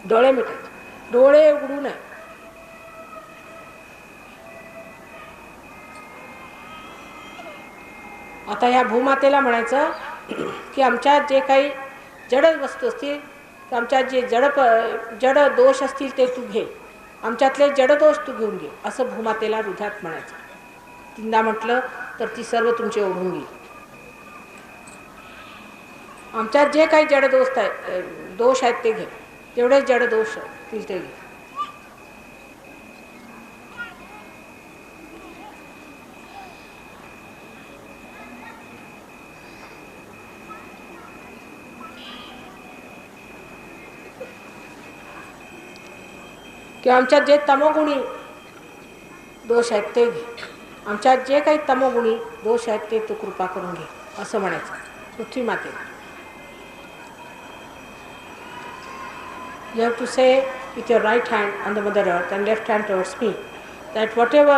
डोळे मिटायचे, डोळे उघडू नये. आता ह्या भूमातेला म्हणायचं की आमच्यात जे काही जड वस्तू असतील, आमच्यात जे जड दोष असतील ते तू घे, आमच्यातले जड दोष तू घेऊन घे, असं भूमातेला हृदयात म्हणायचं. 3दा म्हटलं तर ती सर्व तुमचे ओढून घेईल. आमच्यात जे काही जड दोष आहेत ते घे, जेवढे जड दोष असतील ते घे. किंवा आमच्यात जे तमोगुणी दोष आहेत ते घे. आमच्यात जे काही तमोगुणी दोष आहेत ते तू कृपा करून घे असं म्हणायचं पृथ्वी मातेला. You have to say with your right hand on the Mother Earth and left hand towards me that whatever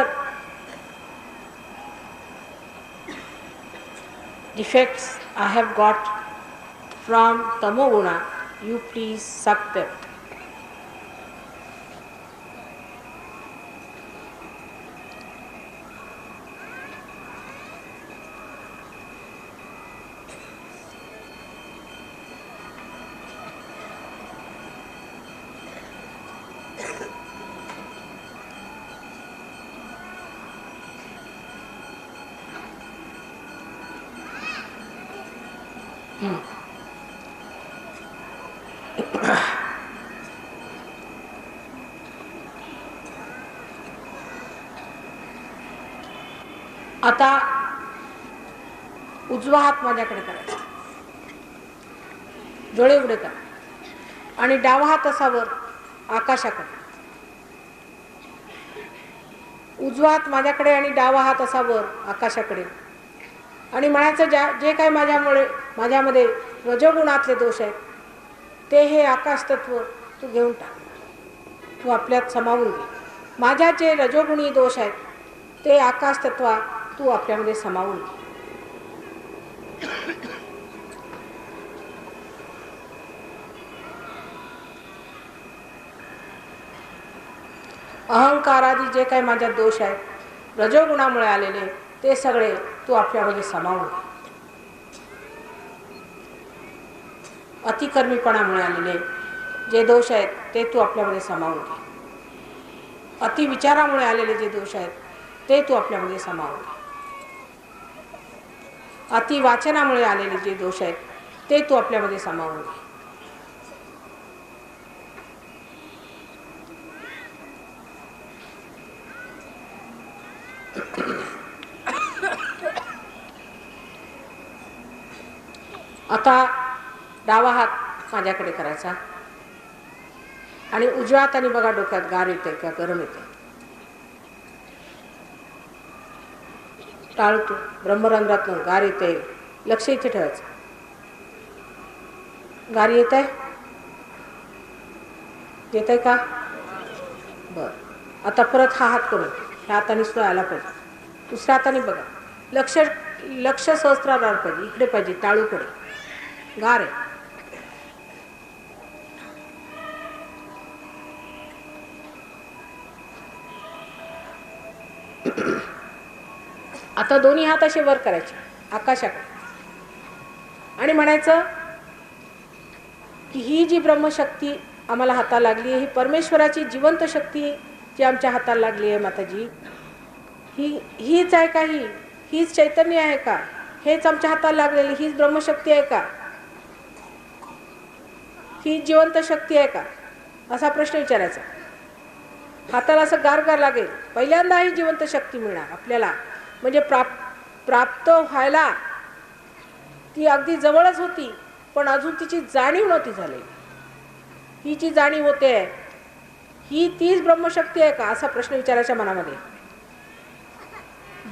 defects I have got from Tamoguna, you please suck them. आता उजवा हात माझ्याकडे करायचा, डोळे उघडे करा आणि डावा हात असा वर आकाशाकडे. उजवा हात माझ्याकडे आणि डावा हात असा वर आकाशाकडे आणि म्हणायचं जे काही माझ्यामध्ये रजोगुणातले दोष आहेत ते हे आकाश तत्व तू घेऊन टाक, तू आपल्यात समावून घे. माझ्या जे रजोगुणी दोष आहेत ते आकाश तत्वा तू आपल्यामध्ये समावून घे. अहंकारादी जे काही माझ्यात दोष आहेत रजोगुणामुळे आलेले ते सगळे तू आपल्यामध्ये समावून घे. अतिकर्मीपणामुळे आलेले जे दोष आहेत ते तू आपल्यामध्ये समावून घे. अतिविचारामुळे आलेले जे दोष आहेत ते तू आपल्यामध्ये समावून घे. अतिवाचनामुळे आलेले जे दोष आहेत ते तू आपल्यामध्ये समावून घे. आता डावा हात माझ्याकडे करायचा आणि उजव्या हाताने बघा डोक्यात गार येते किंवा गरम येते. टाळतो ब्रह्मरंध्रातून गार येते, लक्ष इथे ठेवायचं. गार येत आहे, येत आहे का? बर. आता परत हा हात करून ह्या हाताने सुद्धा आला पाहिजे. दुसऱ्या हाताने बघा, लक्ष सहस्त्रावर पाहिजे, इकडे पाहिजे, टाळूकडे गार आहे. आता दोन्ही हात असे वर करायचे आकाशाकडे आणि म्हणायचं की ही जी ब्रह्मशक्ती आम्हाला हाताला लागली आहे, ही परमेश्वराची जिवंत शक्ती जी आमच्या हाताला लागली आहे माताजी, हीच आहे का? हीच चैतन्य आहे का? हेच आमच्या हाताला लागलेली हीच ब्रह्मशक्ती आहे का? ही जिवंत शक्ती आहे का? असा प्रश्न विचारायचा. हाताला असं गार लागेल, पहिल्यांदा ही जिवंत शक्ती मिळणार आपल्याला. म्हणजे प्राप्त व्हायला ती अगदी जवळच होती, पण अजून तिची जाणीव नव्हती झाली. ही जी जाणीव होते ही तीच ब्रह्मशक्ती आहे का? असा प्रश्न विचारायच्या मनामध्ये.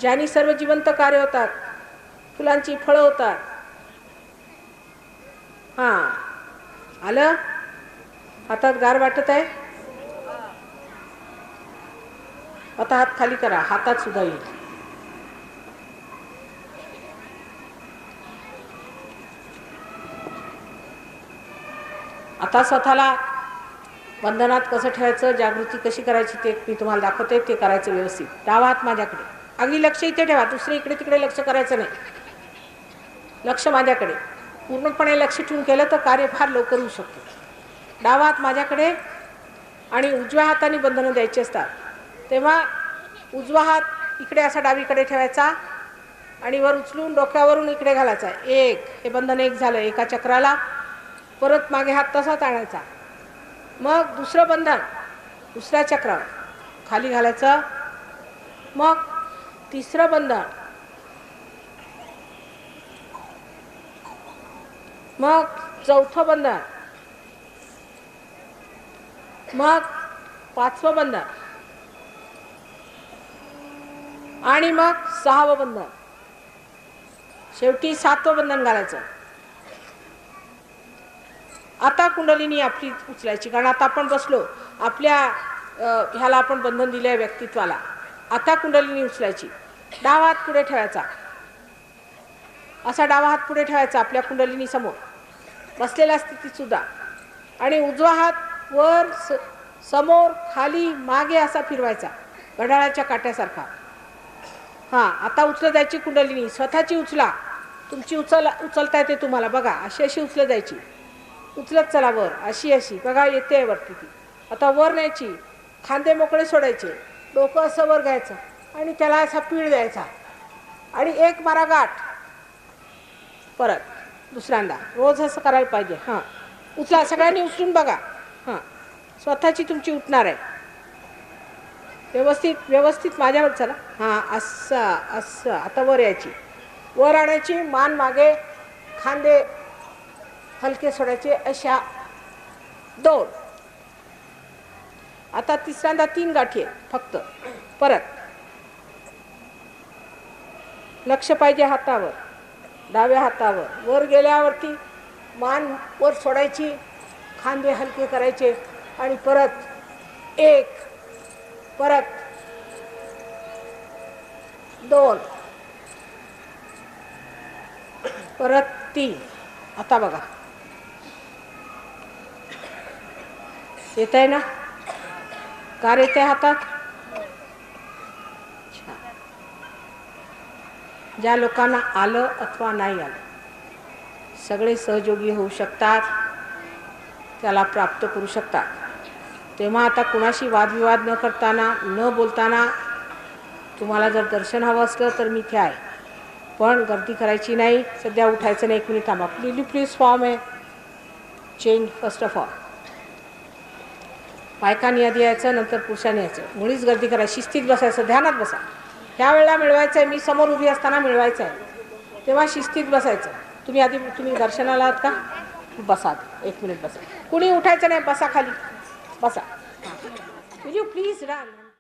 ज्यानी सर्व जिवंत कार्य होतात, फुलांची फळं होतात. आलं? हातात गार वाटत आहे? आता हात खाली करा, हातात सुद्धा येईल. आता स्वतःला बंधनात कसं ठेवायचं, जागृती कशी करायची ते मी तुम्हाला दाखवते. ते करायचं व्यवस्थित. डावा हात माझ्याकडे, अगदी लक्ष इथे ठेवा, दुसरे इकडे तिकडे लक्ष करायचं नाही. लक्ष माझ्याकडे पूर्णपणे लक्ष ठेवून केलं तर कार्य फार लवकर होऊ शकतं. डावा हात माझ्याकडे आणि उजव्या हाताने बंधनं द्यायची असतात, तेव्हा उजवा हात इकडे असा डावीकडे ठेवायचा आणि वर उचलून डोक्यावरून इकडे घालायचा. एक, हे बंधन एक झालं एका चक्राला. परत मागे हात तसाच आणायचा मग दुसरं बंधन दुसऱ्या चक्रावर खाली घालायचं. मग तिसरं बंधन, मग चौथं बंधन, मग पाचवं बंधन आणि मग सहावं बंधन. शेवटी सातवं बंधन घालायचं. आता कुंडलिनी आपली उचलायची, कारण आता आपण बसलो आपल्या ह्याला आपण बंधन दिले व्यक्तित्वाला. आता कुंडलिनी उचलायची. डावा हात पुढे ठेवायचा, असा डावा हात पुढे ठेवायचा आपल्या कुंडलिनी समोर बसलेल्या स्थितीत सुद्धा, आणि उजवा हात वर समोर खाली मागे असा फिरवायचा घड्याळाच्या काट्यासारखा. हां, आता उचलत जायची कुंडलिनी. स्वतःची उचला, तुमची उचलता येते तुम्हाला. बघा अशी अशी उचलत जायची. उचलत चला वर, अशी अशी. बघा येते वरती ती. आता वर न्यायची, खांदे मोकळे सोडायचे, डोकं असं वर घ्यायचं आणि त्याला असा पीळ द्यायचा आणि एक मारा गाठ. परत दुसऱ्यांदा रोज असं करायला पाहिजे. हां, उचला, सगळ्यांनी उचलून बघा. हां, स्वतःची तुमची उठणार आहे. व्यवस्थित व्यवस्थित माझ्यावर चला. हां, असं असं. आता वर यायची, वर आणायची, मान मागे, खांदे हलके सोडायचे, अशा 2. आता तिसऱ्यांदा 3 गाठी आहेत फक्त. परत लक्ष पाहिजे हातावर, डाव्या हातावर. वर गेल्यावरती मान वर सोडायची, खांदे हलके करायचे आणि परत 1, परत 2, परत 3. आता बघा येत आहे ना? कार येते हातात? ज्या लोकांना आलं अथवा नाही आलं, सगळे सहयोगी होऊ शकतात, त्याला प्राप्त करू शकतात. तेव्हा आता कुणाशी वादविवाद न करताना, न बोलताना, तुम्हाला जर दर्शन हवं असलं तर मी इथे आहे, पण गर्दी करायची नाही. सध्या उठायचं नाही. 1 मिनिट थांबा. प्लीज फॉर्म आहे चेंज फर्स्ट ऑफ ऑल. बायकांनी आधी यायचं, नंतर पुरुषांनी यायचं. मुळीच गर्दी करायची. शिस्तीत बसायचं, ध्यानात बसा. ह्या वेळेला मिळवायचं आहे, मी समोर उभी असताना मिळवायचं आहे, तेव्हा शिस्तीत बसायचं. तुम्ही दर्शनाला आहात का? बसा, 1 मिनिट बसा. कुणी उठायचं नाही, बसा खाली बसा. Will you please run.